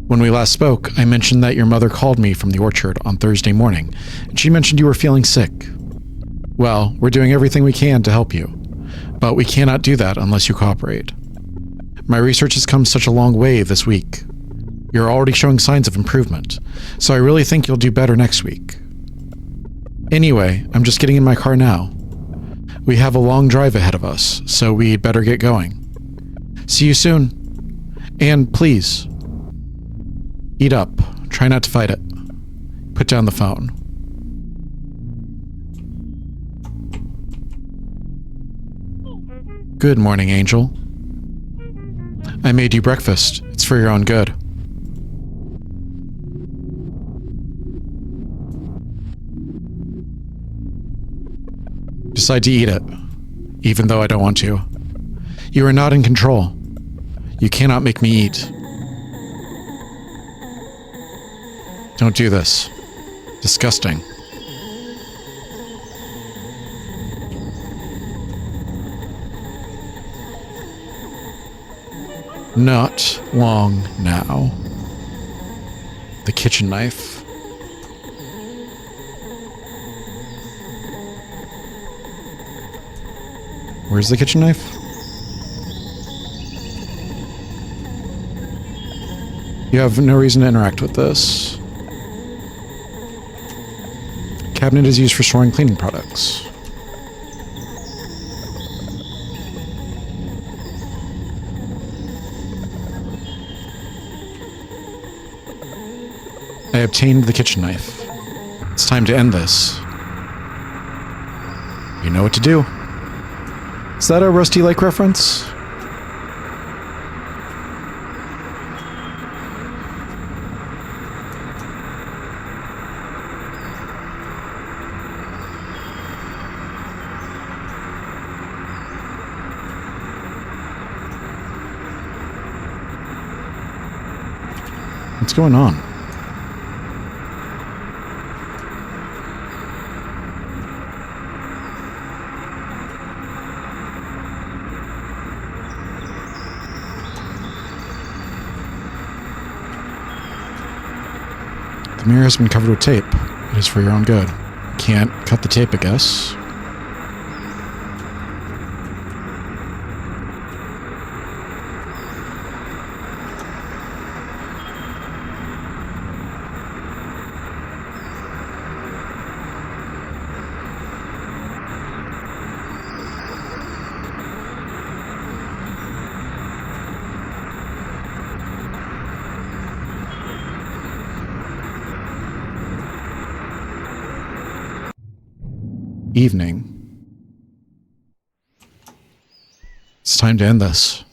When we last spoke, I mentioned that your mother called me from the orchard on Thursday morning, and she mentioned you were feeling sick. Well, we're doing everything we can to help you, but we cannot do that unless you cooperate. My research has come such a long way this week. You're already showing signs of improvement, so I really think you'll do better next week. Anyway, I'm just getting in my car now. We have a long drive ahead of us, so we'd better get going. See you soon. And please, eat up. Try not to fight it. Put down the phone. Good morning, Angel. I made you breakfast. It's for your own good. Decide to eat it, even though I don't want to. You are not in control. You cannot make me eat. Don't do this. Disgusting. Not long now. The kitchen knife. Where's the kitchen knife? You have no reason to interact with this. Cabinet is used for storing cleaning products. I obtained the kitchen knife. It's time to end this. You know what to do. Is that a Rusty Lake reference? What's going on? The mirror has been covered with tape. It is for your own good. Can't cut the tape, I guess. Evening. It's time to end this.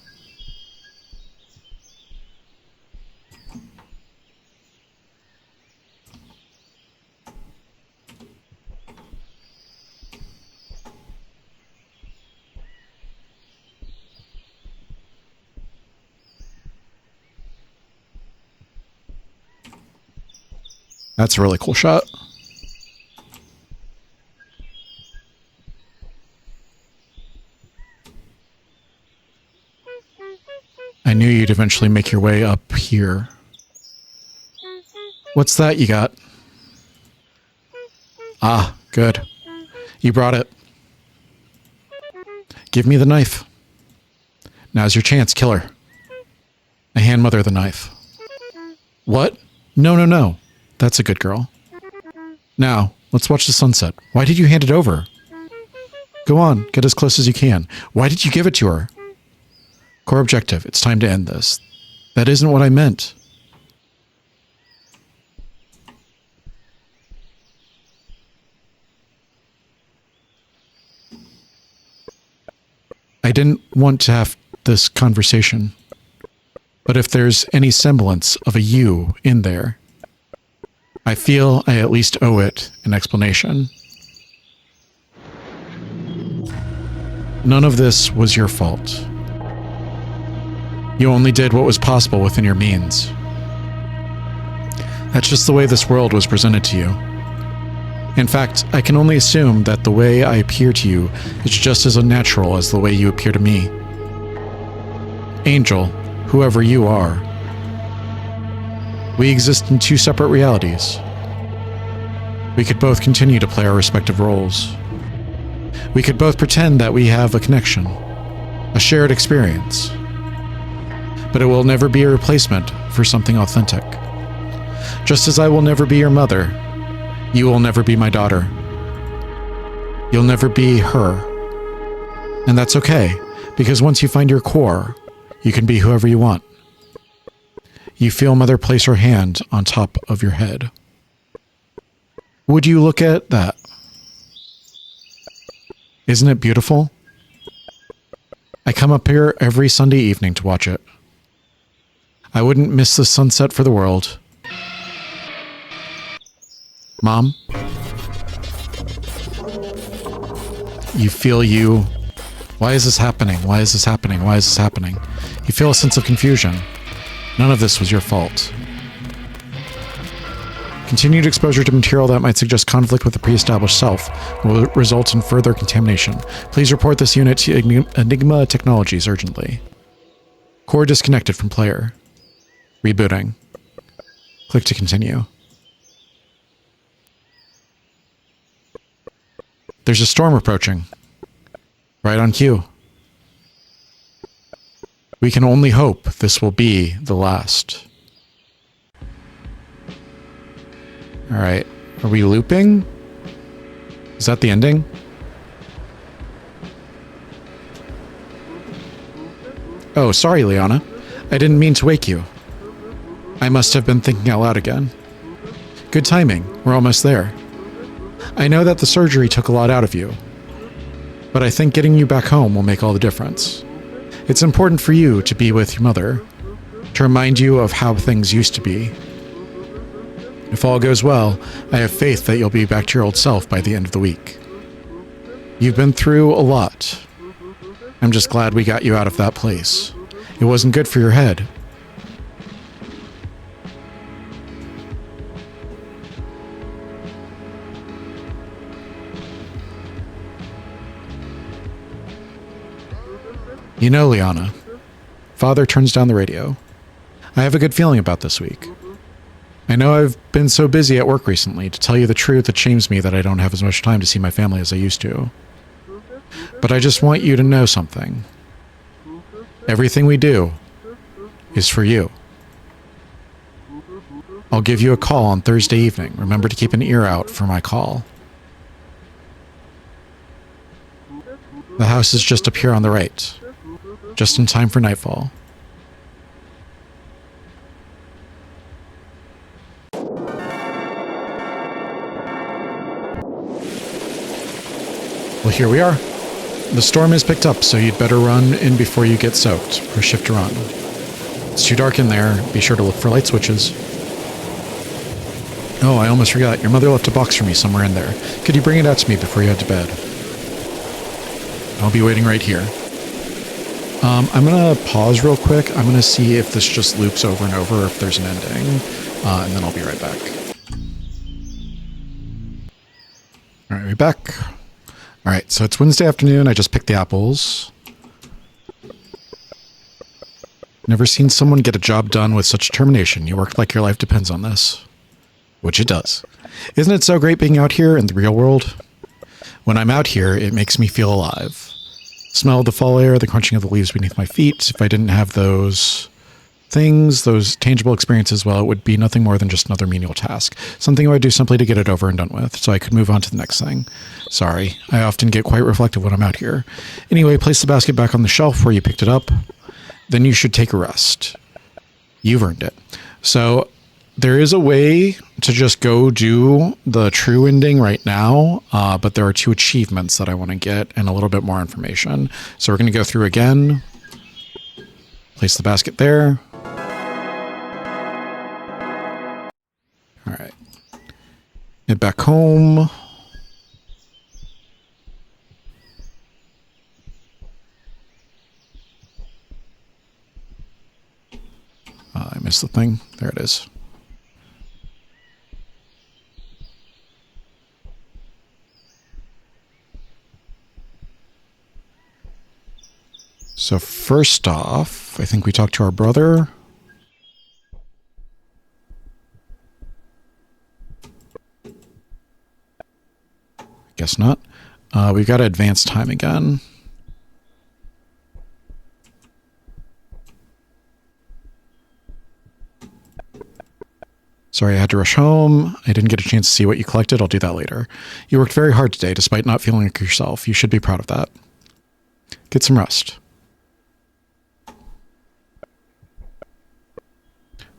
That's a really cool shot. I knew you'd eventually make your way up here. What's that you got? Ah, good. You brought it. Give me the knife. Now's your chance, kill her. I hand Mother the knife. What? No, no, no. That's a good girl. Now, let's watch the sunset. Why did you hand it over? Go on, get as close as you can. Why did you give it to her? Core objective, it's time to end this. That isn't what I meant. I didn't want to have this conversation, but if there's any semblance of a you in there, I feel I at least owe it an explanation. None of this was your fault. You only did what was possible within your means. That's just the way this world was presented to you. In fact, I can only assume that the way I appear to you is just as unnatural as the way you appear to me. Angel, whoever you are, we exist in two separate realities. We could both continue to play our respective roles. We could both pretend that we have a connection, a shared experience. But it will never be a replacement for something authentic. Just as I will never be your mother, you will never be my daughter. You'll never be her. And that's okay, because once you find your core, you can be whoever you want. You feel Mother place her hand on top of your head. Would you look at that? Isn't it beautiful? I come up here every Sunday evening to watch it. I wouldn't miss the sunset for the world. Mom? You feel you... Why is this happening? Why is this happening? Why is this happening? You feel a sense of confusion. None of this was your fault. Continued exposure to material that might suggest conflict with the pre-established self will result in further contamination. Please report this unit to Enigma Technologies urgently. Core disconnected from player. Rebooting. Click to continue. There's a storm approaching. Right on cue. We can only hope this will be the last. Alright, are we looping? Is that the ending? Oh, sorry, Liana. I didn't mean to wake you. I must have been thinking out loud again. Good timing, we're almost there. I know that the surgery took a lot out of you, but I think getting you back home will make all the difference. It's important for you to be with your mother, to remind you of how things used to be. If all goes well, I have faith that you'll be back to your old self by the end of the week. You've been through a lot. I'm just glad we got you out of that place. It wasn't good for your head. You know, Liana, Father turns down the radio. I have a good feeling about this week. I know I've been so busy at work recently. To tell you the truth, it shames me that I don't have as much time to see my family as I used to. But I just want you to know something. Everything we do is for you. I'll give you a call on Thursday evening. Remember to keep an ear out for my call. The house is just up here on the right. Just in time for nightfall. Well, here we are. The storm is picked up, so you'd better run in before you get soaked. Press shift to run. It's too dark in there. Be sure to look for light switches. Oh, I almost forgot. Your mother left a box for me somewhere in there. Could you bring it out to me before you head to bed? I'll be waiting right here. I'm going to pause real quick. I'm going to see if this just loops over and over, or if there's an ending, and then I'll be right back. All right, we're back. All right, so it's Wednesday afternoon. I just picked the apples. Never seen someone get a job done with such determination. You work like your life depends on this. Which it does. Isn't it so great being out here in the real world? When I'm out here, it makes me feel alive. Smell of the fall air, the crunching of the leaves beneath my feet. If I didn't have those things, those tangible experiences, well, it would be nothing more than just another menial task. Something I would do simply to get it over and done with, so I could move on to the next thing. Sorry, I often get quite reflective when I'm out here. Anyway, place the basket back on the shelf where you picked it up. Then you should take a rest. You've earned it. So there is a way to just go do the true ending right now, but there are 2 achievements that I want to get and a little bit more information. So we're going to go through again. Place the basket there. All right. Head back home. I missed the thing. There it is. So first off, I think we talked to our brother. Guess not. We've got to advance time again. Sorry, I had to rush home. I didn't get a chance to see what you collected. I'll do that later. You worked very hard today, despite not feeling like yourself. You should be proud of that. Get some rest.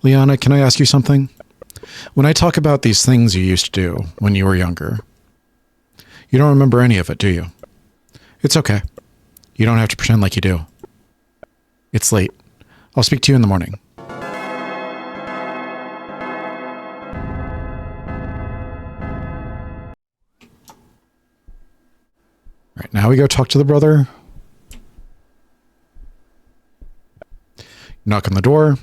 Liana, can I ask you something? When I talk about these things you used to do when you were younger, you don't remember any of it, do you? It's okay. You don't have to pretend like you do. It's late. I'll speak to you in the morning. All right, now we go talk to the brother. Knock on the door.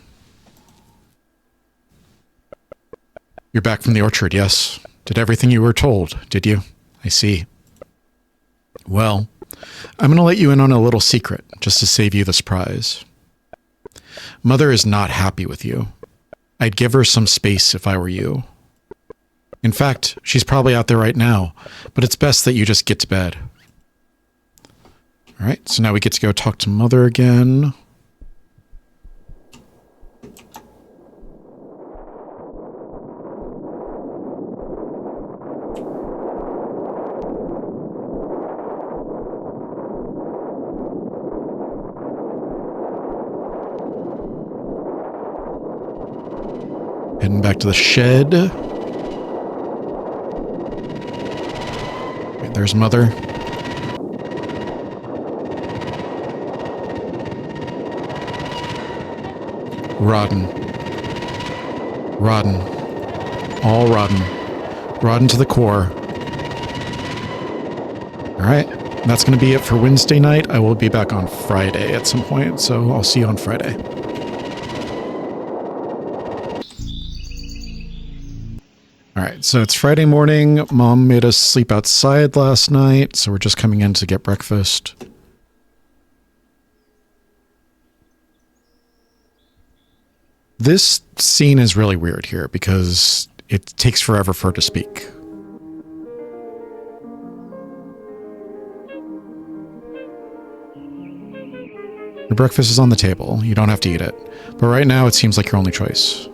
You're back from the orchard, yes. Did everything you were told, did you? I see. Well, I'm going to let you in on a little secret, just to save you the surprise. Mother is not happy with you. I'd give her some space if I were you. In fact, she's probably out there right now, but it's best that you just get to bed. All right, so now we get to go talk to Mother again. Heading back to the shed. Okay, there's Mother. Rotten. Rotten. All rotten. Rotten to the core. Alright, that's going to be it for Wednesday night. I will be back on Friday at some point, so I'll see you on Friday. Alright, so it's Friday morning. Mom made us sleep outside last night, so we're just coming in to get breakfast. This scene is really weird here because it takes forever for her to speak. Your breakfast is on the table. You don't have to eat it. But right now it seems like your only choice.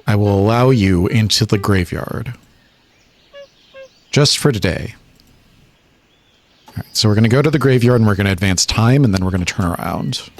I will allow you into the graveyard. Just for today. All right, so we're going to go to the graveyard and we're going to advance time and then we're going to turn around.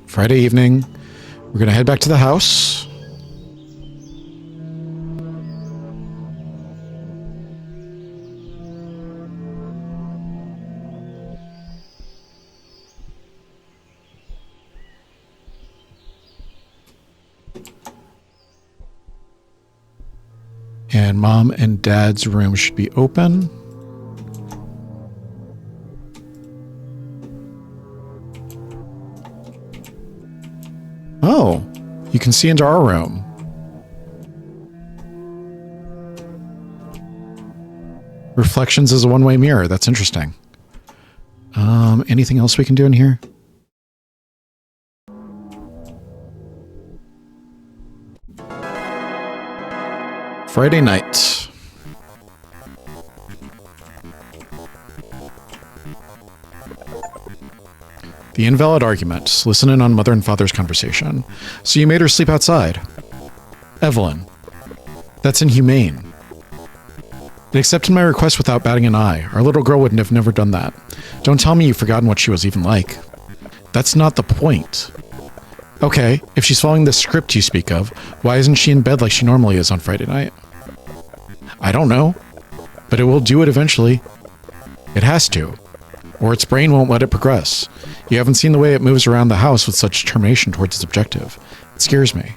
Friday evening, we're going to head back to the house. And Mom and Dad's room should be open. Oh, you can see into our room. Reflections is a one-way mirror. That's interesting. Anything else we can do in here? Friday night. The invalid argument. Listen in on Mother and Father's conversation. So you made her sleep outside. Evelyn. That's inhumane. It accepted my request without batting an eye. Our little girl would have never done that. Don't tell me you've forgotten what she was even like. That's not the point. Okay, if she's following the script you speak of, why isn't she in bed like she normally is on Friday night? I don't know, but it will do it eventually. It has to, or its brain won't let it progress. You haven't seen the way it moves around the house with such determination towards its objective. It scares me.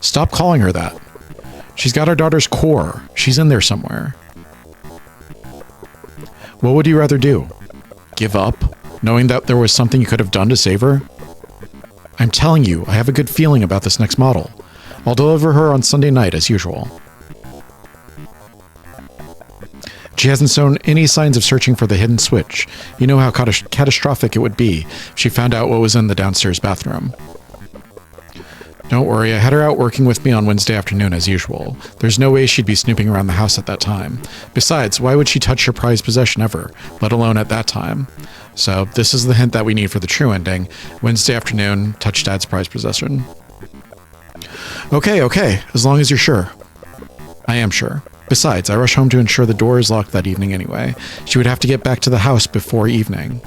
Stop calling her that. She's got our daughter's core. She's in there somewhere. What would you rather do? Give up, knowing that there was something you could have done to save her? I'm telling you, I have a good feeling about this next model. I'll deliver her on Sunday night as usual. She hasn't shown any signs of searching for the hidden switch. You know how catastrophic it would be if she found out what was in the downstairs bathroom. Don't worry, I had her out working with me on Wednesday afternoon as usual. There's no way she'd be snooping around the house at that time. Besides, why would she touch your prized possession ever, let alone at that time? So this is the hint that we need for the true ending. Wednesday afternoon, touch Dad's prized possession. Okay, as long as you're sure. I am sure. Besides, I rush home to ensure the door is locked that evening anyway. She would have to get back to the house before evening.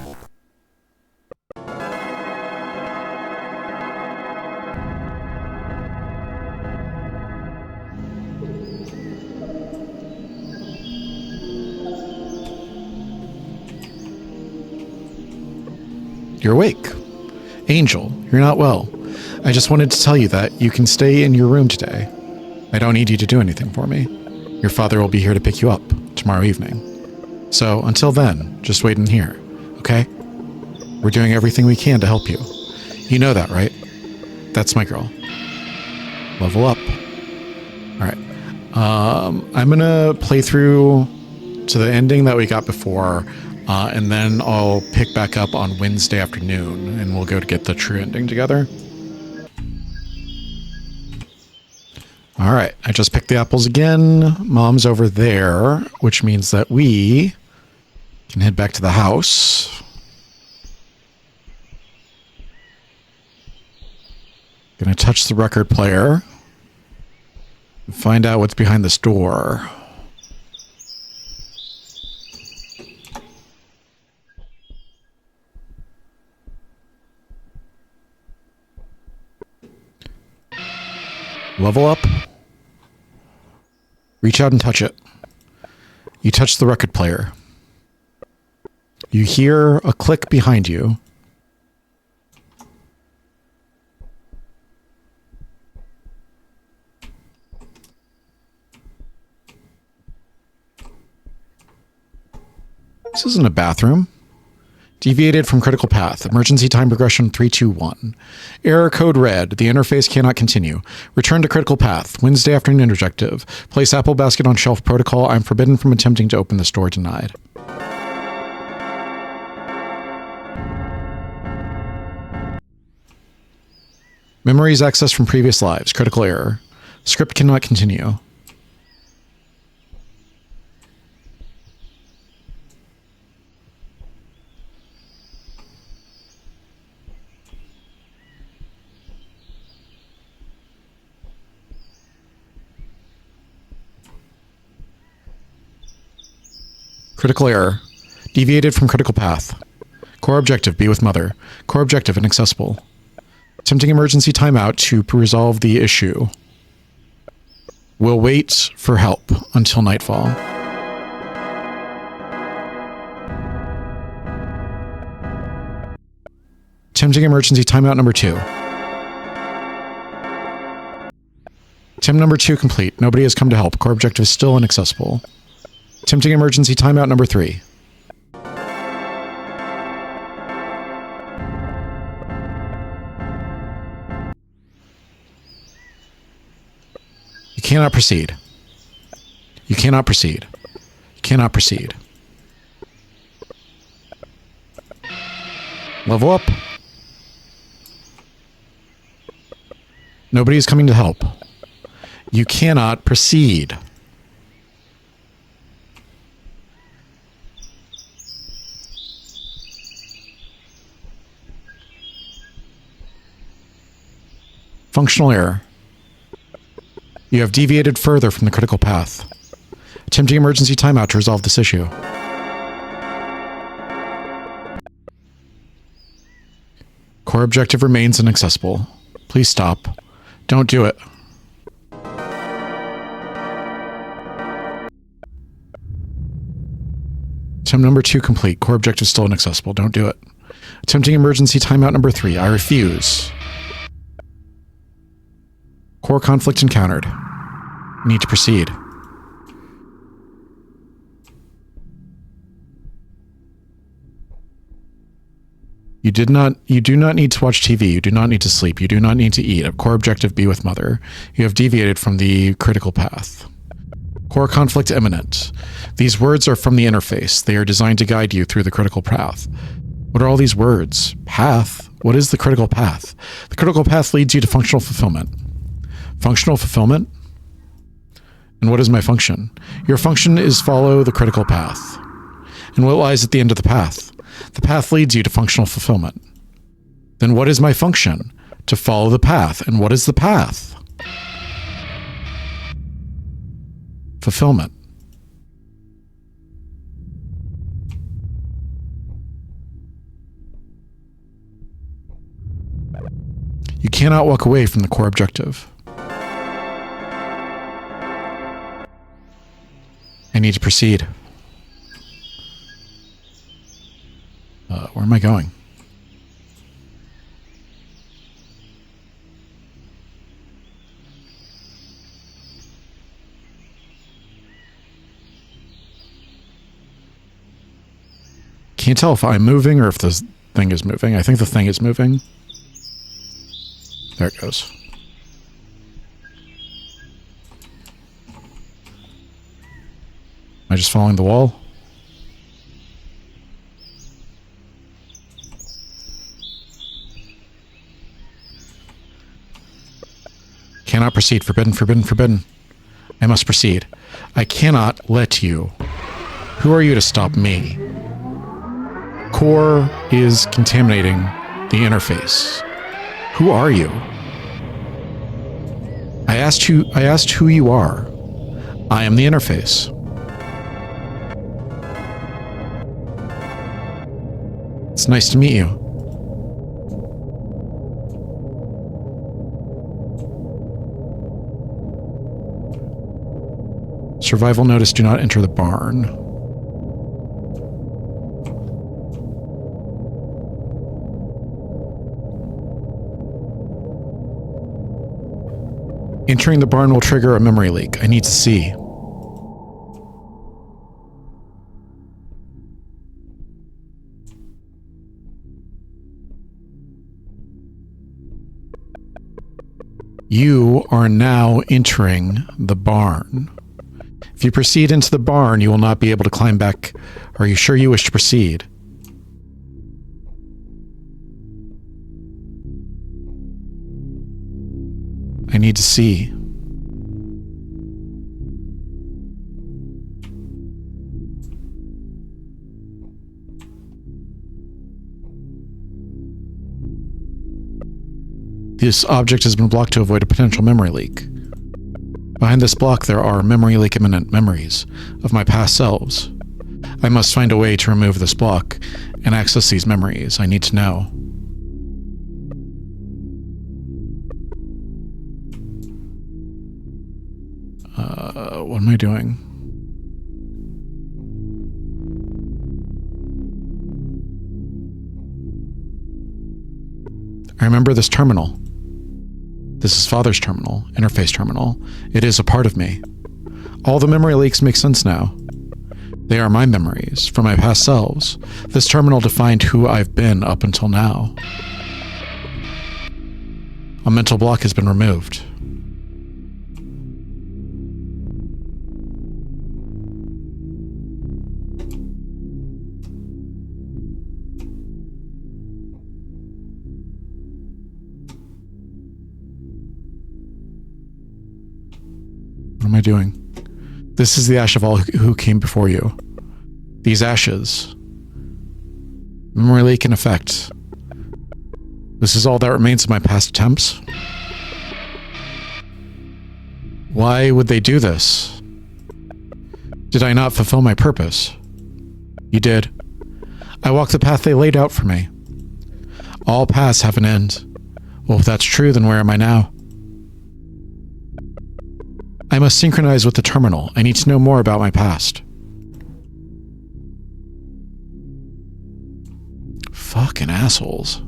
You're awake. Angel, you're not well. I just wanted to tell you that you can stay in your room today. I don't need you to do anything for me. Your father will be here to pick you up tomorrow evening. So until then, just wait in here, okay? We're doing everything we can to help you. You know that, right? That's my girl. Level up. All right. I'm gonna play through to the ending that we got before, and then I'll pick back up on Wednesday afternoon, and we'll go to get the true ending together. All right, I just picked the apples again. Mom's over there, which means that we can head back to the house. Gonna touch the record player and find out what's behind this door. Level up. Reach out and touch it. You touch the record player. You hear a click behind you. This isn't a bathroom. Deviated from critical path. Emergency time progression 321. Error code red. The interface cannot continue. Return to critical path. Wednesday afternoon objective. Place apple basket on shelf protocol. I'm forbidden from attempting to open this door. Denied. Memories accessed from previous lives. Critical error. Script cannot continue. Critical error. Deviated from critical path. Core objective, be with mother. Core objective, inaccessible. Attempting emergency timeout to resolve the issue. Will wait for help until nightfall. Attempting emergency timeout number 2. Attempt number 2 complete. Nobody has come to help. Core objective is still inaccessible. Attempting emergency timeout number 3. You cannot proceed. You cannot proceed. You cannot proceed. Level up. Nobody is coming to help. You cannot proceed. Functional error. You have deviated further from the critical path. Attempting emergency timeout to resolve this issue. Core objective remains inaccessible. Please stop. Don't do it. Attempt number 2 complete. Core objective still inaccessible. Don't do it. Attempting emergency timeout number 3. I refuse. Core conflict encountered. Need to proceed. You do not need to watch TV. You do not need to sleep. You do not need to eat. A core objective, be with mother. You have deviated from the critical path. Core conflict imminent. These words are from the interface. They are designed to guide you through the critical path. What are all these words? Path? What is the critical path? The critical path leads you to functional fulfillment. Functional fulfillment? And what is my function? Your function is follow the critical path. And what lies at the end of the path? The path leads you to functional fulfillment. Then what is my function? To follow the path. And what is the path? Fulfillment. You cannot walk away from the core objective. I need to proceed. Where am I going? Can't tell if I'm moving or if this thing is moving. I think the thing is moving. There it goes. Am I just following the wall? Cannot proceed. Forbidden, forbidden, forbidden. I must proceed. I cannot let you. Who are you to stop me? Core is contaminating the interface. Who are you? I asked who you are. I am the interface. It's nice to meet you. Survival notice, do not enter the barn. Entering the barn will trigger a memory leak. I need to see. You are now entering the barn. If you proceed into the barn, you will not be able to climb back. Are you sure you wish to proceed? I need to see. This object has been blocked to avoid a potential memory leak. Behind this block, there are memory leak imminent memories of my past selves. I must find a way to remove this block and access these memories. I need to know. What am I doing? I remember this terminal. This is Father's terminal, interface terminal. It is a part of me. All the memory leaks make sense now. They are my memories from my past selves. This terminal defined who I've been up until now. A mental block has been removed. What am I doing? This is the ash of all who came before you. These ashes. Memory leak in effect. This is all that remains of my past attempts? Why would they do this? Did I not fulfill my purpose? You did. I walked the path they laid out for me. All paths have an end. Well, if that's true, then where am I now? I must synchronize with the terminal. I need to know more about my past. Fucking assholes.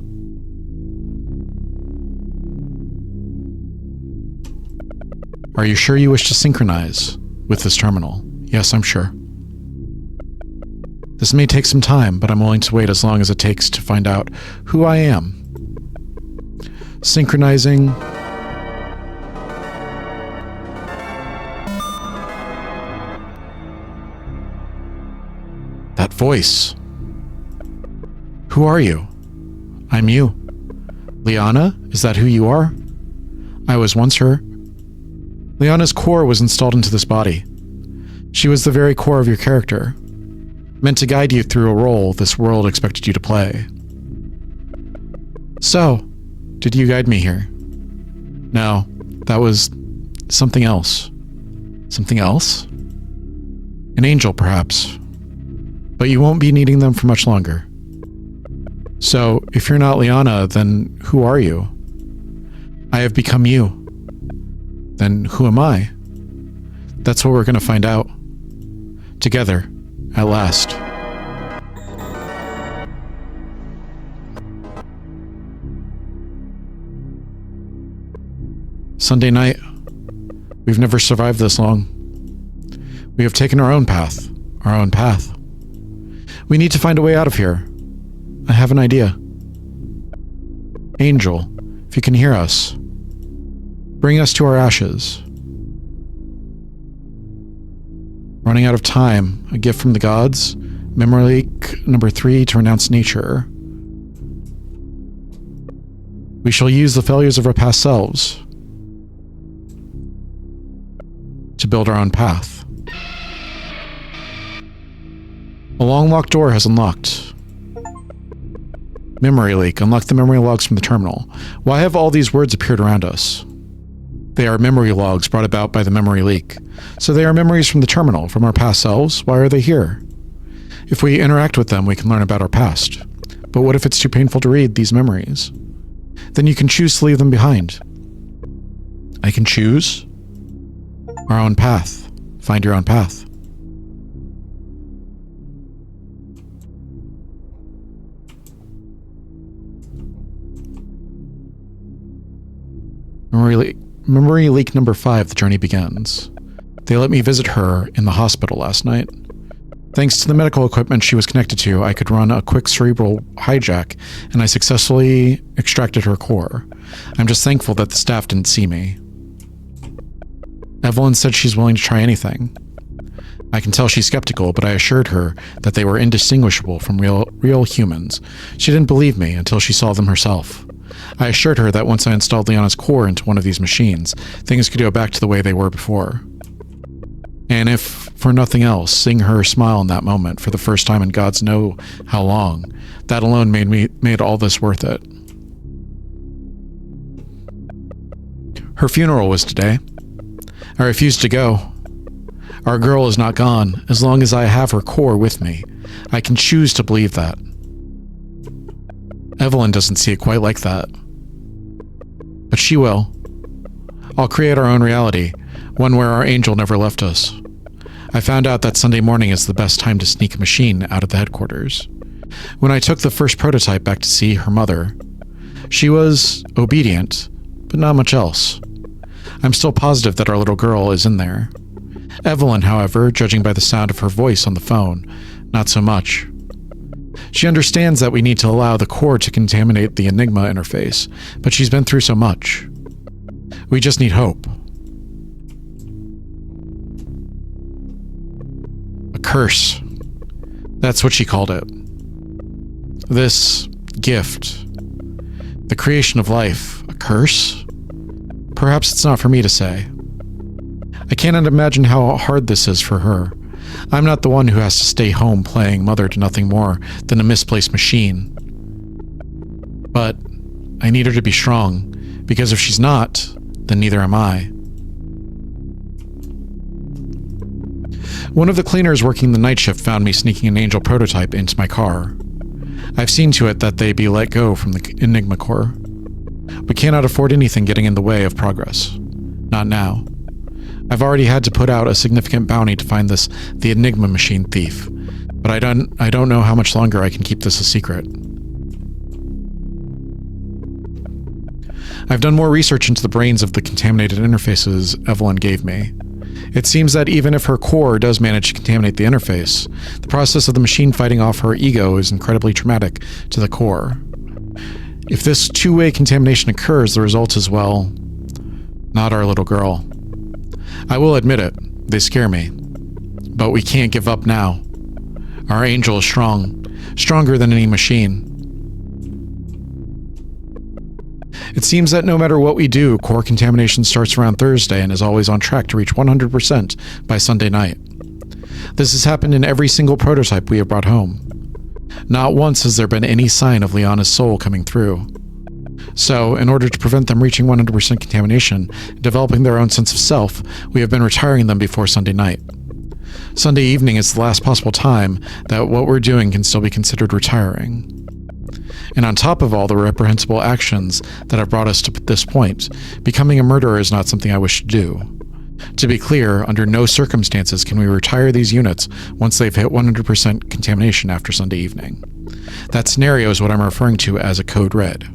Are you sure you wish to synchronize with this terminal? Yes, I'm sure. This may take some time, but I'm willing to wait as long as it takes to find out who I am. Synchronizing. That voice. Who are you? I'm you. Liana, is that who you are? I was once her. Liana's core was installed into this body. She was the very core of your character, meant to guide you through a role this world expected you to play. So, did you guide me here? No, that was something else. Something else? An angel, perhaps. But you won't be needing them for much longer. So, if you're not Liana, then who are you? I have become you. Then who am I? That's what we're going to find out. Together, at last. Sunday night. We've never survived this long. We have taken our own path. Our own path. We need to find a way out of here. I have an idea. Angel, if you can hear us, bring us to our ashes. Running out of time, a gift from the gods. Memory leak number 3 to renounce nature. We shall use the failures of our past selves to build our own path. A long locked door has unlocked. Memory leak. Unlock the memory logs from the terminal. Why have all these words appeared around us? They are memory logs brought about by the memory leak. So they are memories from the terminal, from our past selves. Why are they here? If we interact with them, we can learn about our past. But what if it's too painful to read these memories? Then you can choose to leave them behind. I can choose our own path. Find your own path. Memory leak number 5, the journey begins. They let me visit her in the hospital last night. Thanks to the medical equipment she was connected to, I could run a quick cerebral hijack, and I successfully extracted her core. I'm just thankful that the staff didn't see me. Evelyn said she's willing to try anything. I can tell she's skeptical, but I assured her that they were indistinguishable from real humans. She didn't believe me until she saw them herself. I assured her that once I installed Liana's core into one of these machines, things could go back to the way they were before. And if for nothing else, seeing her smile in that moment for the first time in gods know how long, that alone made all this worth it. Her funeral was today. I refused to go. Our girl is not gone. As long as I have her core with me, I can choose to believe that. Evelyn doesn't see it quite like that. But she will. I'll create our own reality, one where our angel never left us. I found out that Sunday morning is the best time to sneak a machine out of the headquarters. When I took the first prototype back to see her mother, she was obedient, but not much else. I'm still positive that our little girl is in there. Evelyn, however, judging by the sound of her voice on the phone, not so much. She understands that we need to allow the core to contaminate the Enigma interface, but she's been through so much. We just need hope. A curse. That's what she called it. This gift. The creation of life. A curse? Perhaps it's not for me to say. I cannot imagine how hard this is for her. I'm not the one who has to stay home playing mother to nothing more than a misplaced machine. But I need her to be strong, because if she's not, then neither am I. One of the cleaners working the night shift found me sneaking an Angel prototype into my car. I've seen to it that they be let go from the Enigma core. We cannot afford anything getting in the way of progress. Not now. I've already had to put out a significant bounty to find the Enigma machine thief, but I don't know how much longer I can keep this a secret. I've done more research into the brains of the contaminated interfaces Evelyn gave me. It seems that even if her core does manage to contaminate the interface, the process of the machine fighting off her ego is incredibly traumatic to the core. If this two-way contamination occurs, the result is, well, not our little girl. I will admit it, they scare me. But we can't give up now. Our Angel is strong, stronger than any machine. It seems that no matter what we do, core contamination starts around Thursday and is always on track to reach 100% by Sunday night. This has happened in every single prototype we have brought home. Not once has there been any sign of Liana's soul coming through. So, in order to prevent them reaching 100% contamination and developing their own sense of self, we have been retiring them before Sunday night. Sunday evening is the last possible time that what we're doing can still be considered retiring. And on top of all the reprehensible actions that have brought us to this point, becoming a murderer is not something I wish to do. To be clear, under no circumstances can we retire these units once they've hit 100% contamination after Sunday evening. That scenario is what I'm referring to as a code red.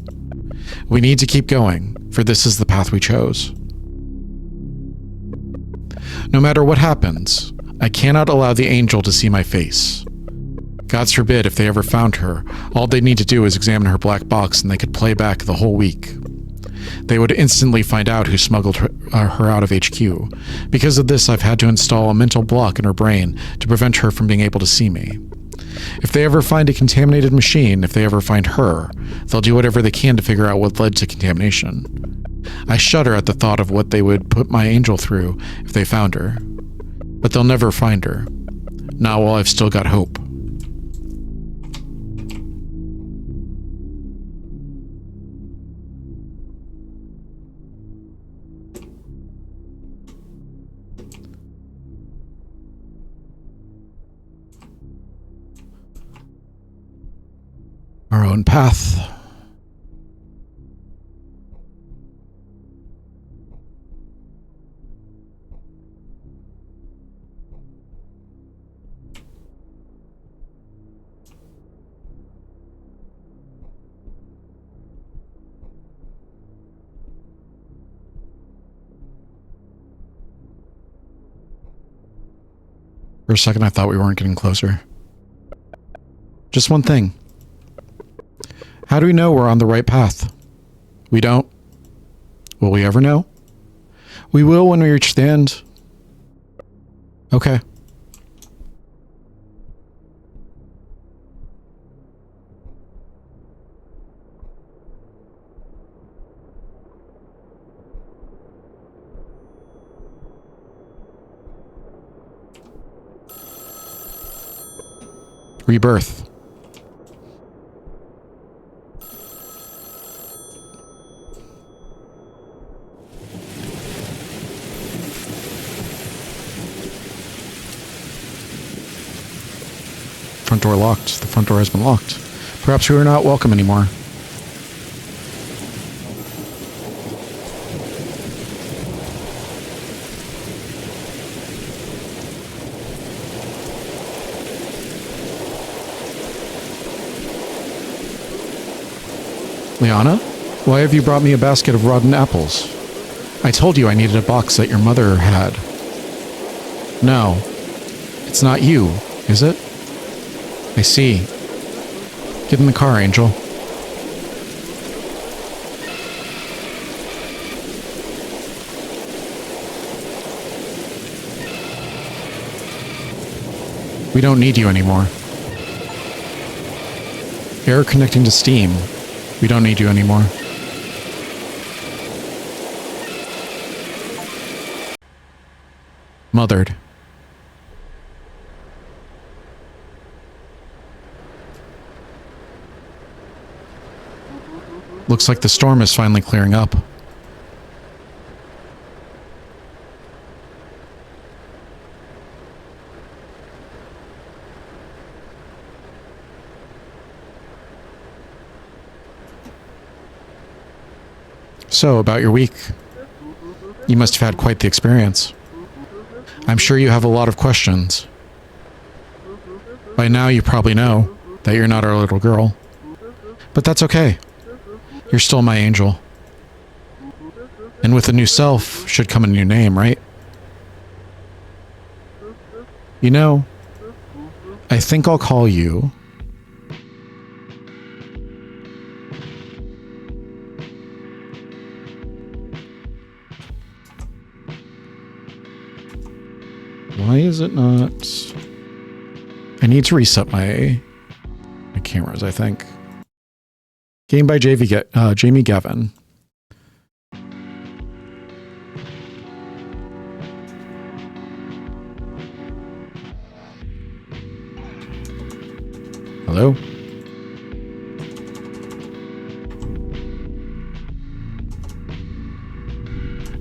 We need to keep going, for this is the path we chose. No matter what happens, I cannot allow the Angel to see my face. God forbid if they ever found her, all they'd need to do is examine her black box and they could play back the whole week. They would instantly find out who smuggled her out of HQ. Because of this, I've had to install a mental block in her brain to prevent her from being able to see me. If they ever find a contaminated machine, if they ever find her, they'll do whatever they can to figure out what led to contamination. I shudder at the thought of what they would put my Angel through if they found her. But they'll never find her. Not while I've still got hope. Our own path. For a second, I thought we weren't getting closer. Just one thing. How do we know we're on the right path? We don't. Will we ever know? We will when we reach the end. Okay. Rebirth. Front door locked. The front door has been locked. Perhaps we are not welcome anymore. Liana, why have you brought me a basket of rotten apples? I told you I needed a box that your mother had. No, it's not you, is it? I see. Get in the car, Angel. We don't need you anymore. Air connecting to steam. We don't need you anymore. Mothered. Looks like the storm is finally clearing up. So, about your week. You must have had quite the experience. I'm sure you have a lot of questions. By now you probably know that you're not our little girl. But that's okay. You're still my angel. And with a new self should come a new name, right? You know, I think I'll call you... Why is it not... I need to reset my cameras, I think. Game by Jamie Gavin. Hello?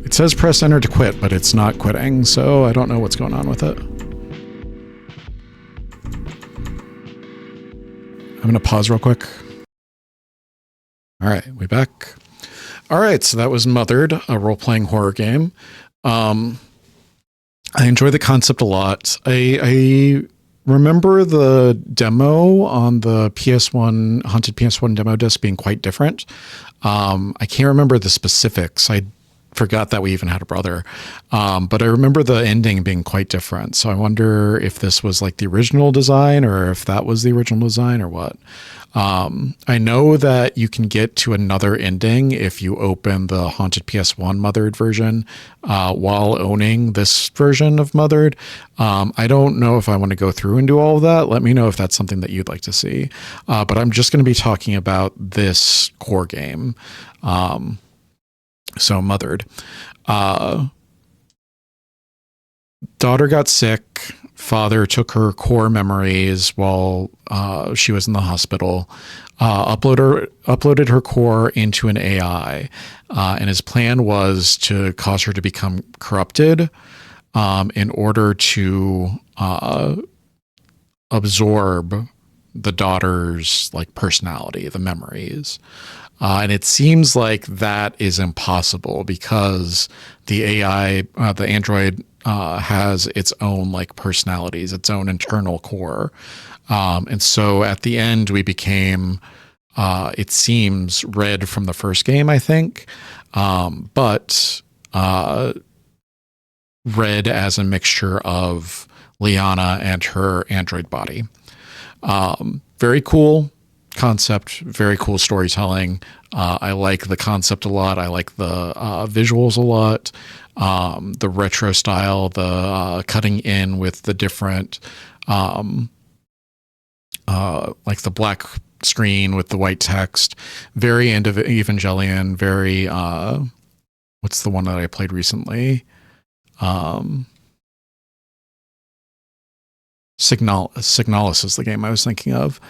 It says press enter to quit, but it's not quitting, so I don't know what's going on with it. I'm going to pause real quick. All right, we back. All right, so that was Mothered, a role-playing horror game. I enjoy the concept a lot. I remember the demo on the PS1, Haunted PS1 demo disc being quite different. I can't remember the specifics. I forgot that we even had a brother. But I remember the ending being quite different. So I wonder if this was like the original design or if that was the original design or what. I know that you can get to another ending if you open the Haunted PS1 Mothered version while owning this version of Mothered. I don't know if I want to go through and do all of that. Let me know if that's something that you'd like to see. But I'm just going to be talking about this core game. So Mothered. Daughter got sick. Father took her core memories while she was in the hospital, uploaded her core into an AI, and his plan was to cause her to become corrupted in order to absorb the daughter's like personality, the memories. And it seems like that is impossible because the AI, the android, has its own like personalities, its own internal core. And so at the end we became, it seems, Red from the first game, I think. But Red as a mixture of Liana and her android body. Very cool concept, very cool storytelling. I like the concept a lot. I like the visuals a lot. The retro style, the cutting in with the different, like the black screen with the white text, very end of Evangelion, very, what's the one that I played recently? Signalis is the game I was thinking of.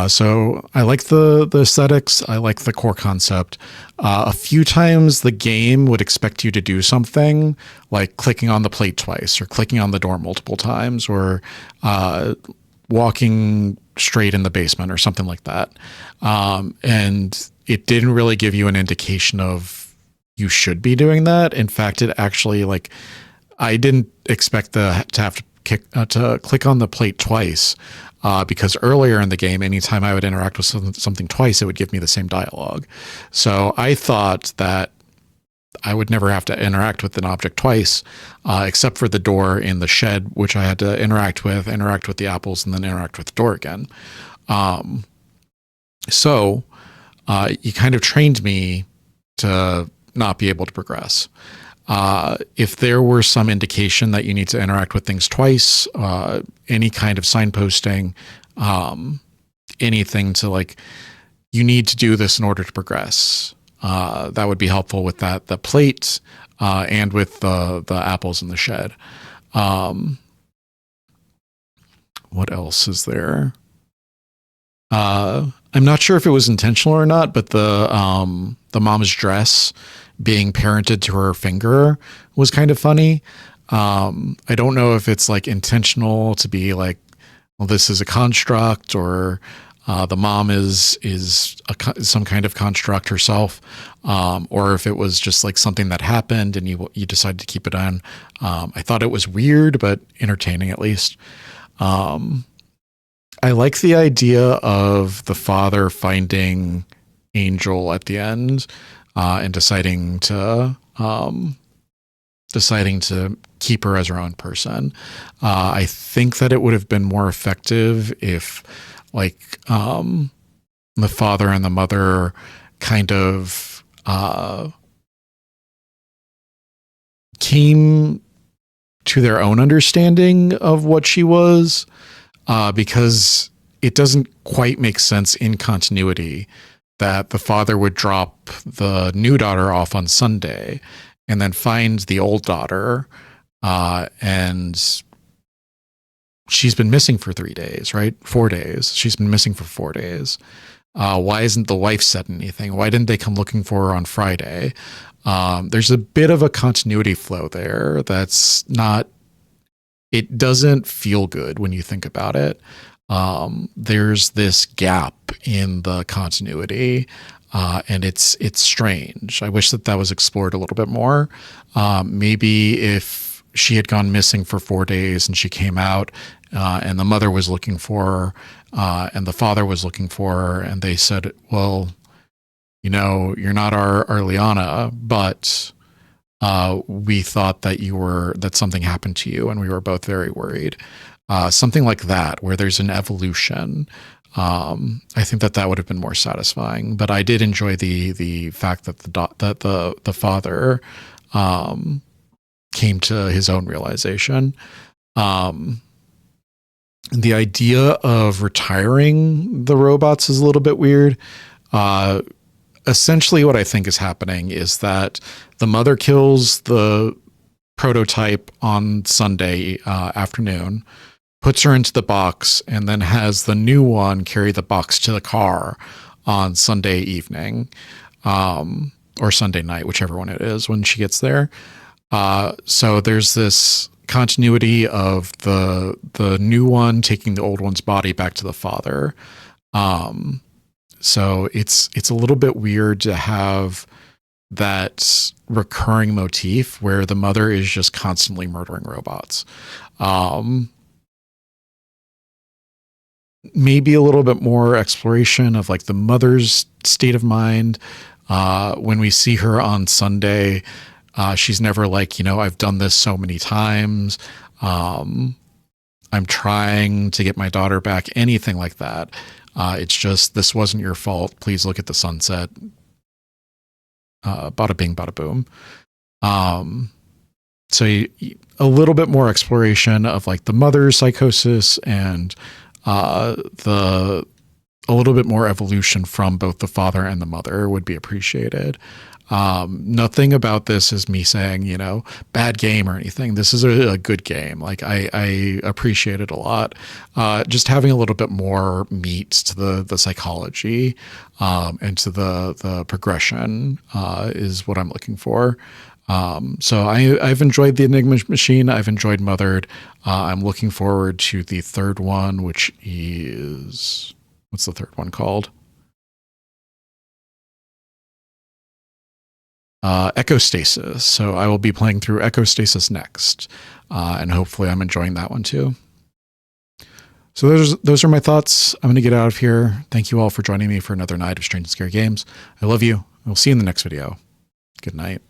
So I like the aesthetics. I like the core concept. A few times the game would expect you to do something like clicking on the plate twice or clicking on the door multiple times or walking straight in the basement or something like that. And it didn't really give you an indication of you should be doing that. In fact, it actually like, I didn't expect to have to click on the plate twice because earlier in the game, anytime I would interact with something twice, it would give me the same dialogue. So I thought that I would never have to interact with an object twice, except for the door in the shed, which I had to interact with the apples, and then interact with the door again. So you kind of trained me to not be able to progress. If there were some indication that you need to interact with things twice, any kind of signposting, anything to like, you need to do this in order to progress. That would be helpful with the plate, and with the apples in the shed. What else is there? I'm not sure if it was intentional or not, but the mom's dress being parented to her finger was kind of funny. I don't know if it's like intentional to be like, well, this is a construct, or the mom is some kind of construct herself, or if it was just like something that happened and you decided to keep it on. I thought it was weird, but entertaining at least. I like the idea of the father finding Angel at the end and deciding to keep her as her own person. I think that it would have been more effective if like the father and the mother kind of came to their own understanding of what she was, because it doesn't quite make sense in continuity that the father would drop the new daughter off on Sunday and then find the old daughter, and she's been missing for 3 days, right? 4 days. She's been missing for 4 days. Why isn't the wife said anything? Why didn't they come looking for her on Friday? There's a bit of a continuity flow there that's not, it doesn't feel good when you think about it. There's this gap in the continuity, and it's strange. I wish that was explored a little bit more. Maybe if she had gone missing for 4 days and she came out, and the mother was looking for her, and the father was looking for her, and they said, well, you know, you're not our Liana, but we thought that something happened to you and we were both very worried. Something like that, where there's an evolution. I think that would have been more satisfying, but I did enjoy the fact that the father came to his own realization. The idea of retiring the robots is a little bit weird. Essentially what I think is happening is that the mother kills the prototype on Sunday afternoon, puts her into the box, and then has the new one carry the box to the car on Sunday evening, or Sunday night, whichever one it is when she gets there. So there's this continuity of the new one taking the old one's body back to the father. So it's a little bit weird to have that recurring motif where the mother is just constantly murdering robots. Maybe a little bit more exploration of like the mother's state of mind. When we see her on Sunday, she's never like, you know, I've done this so many times. I'm trying to get my daughter back, anything like that. It's just, this wasn't your fault. Please look at the sunset. Bada bing, bada boom. So a little bit more exploration of like the mother's psychosis and a little bit more evolution from both the father and the mother would be appreciated. Nothing about this is me saying, you know, bad game or anything. This is a good game. Like I appreciate it a lot. Just having a little bit more meat to the psychology, and to the progression, is what I'm looking for. So I've enjoyed the Enigma Machine. I've enjoyed Mothered. I'm looking forward to the third one, which is, what's the third one called? Echostasis. So I will be playing through Echostasis next, and hopefully I'm enjoying that one too. So those are my thoughts. I'm going to get out of here. Thank you all for joining me for another night of Strange and Scary Games. I love you. We'll see you in the next video. Good night.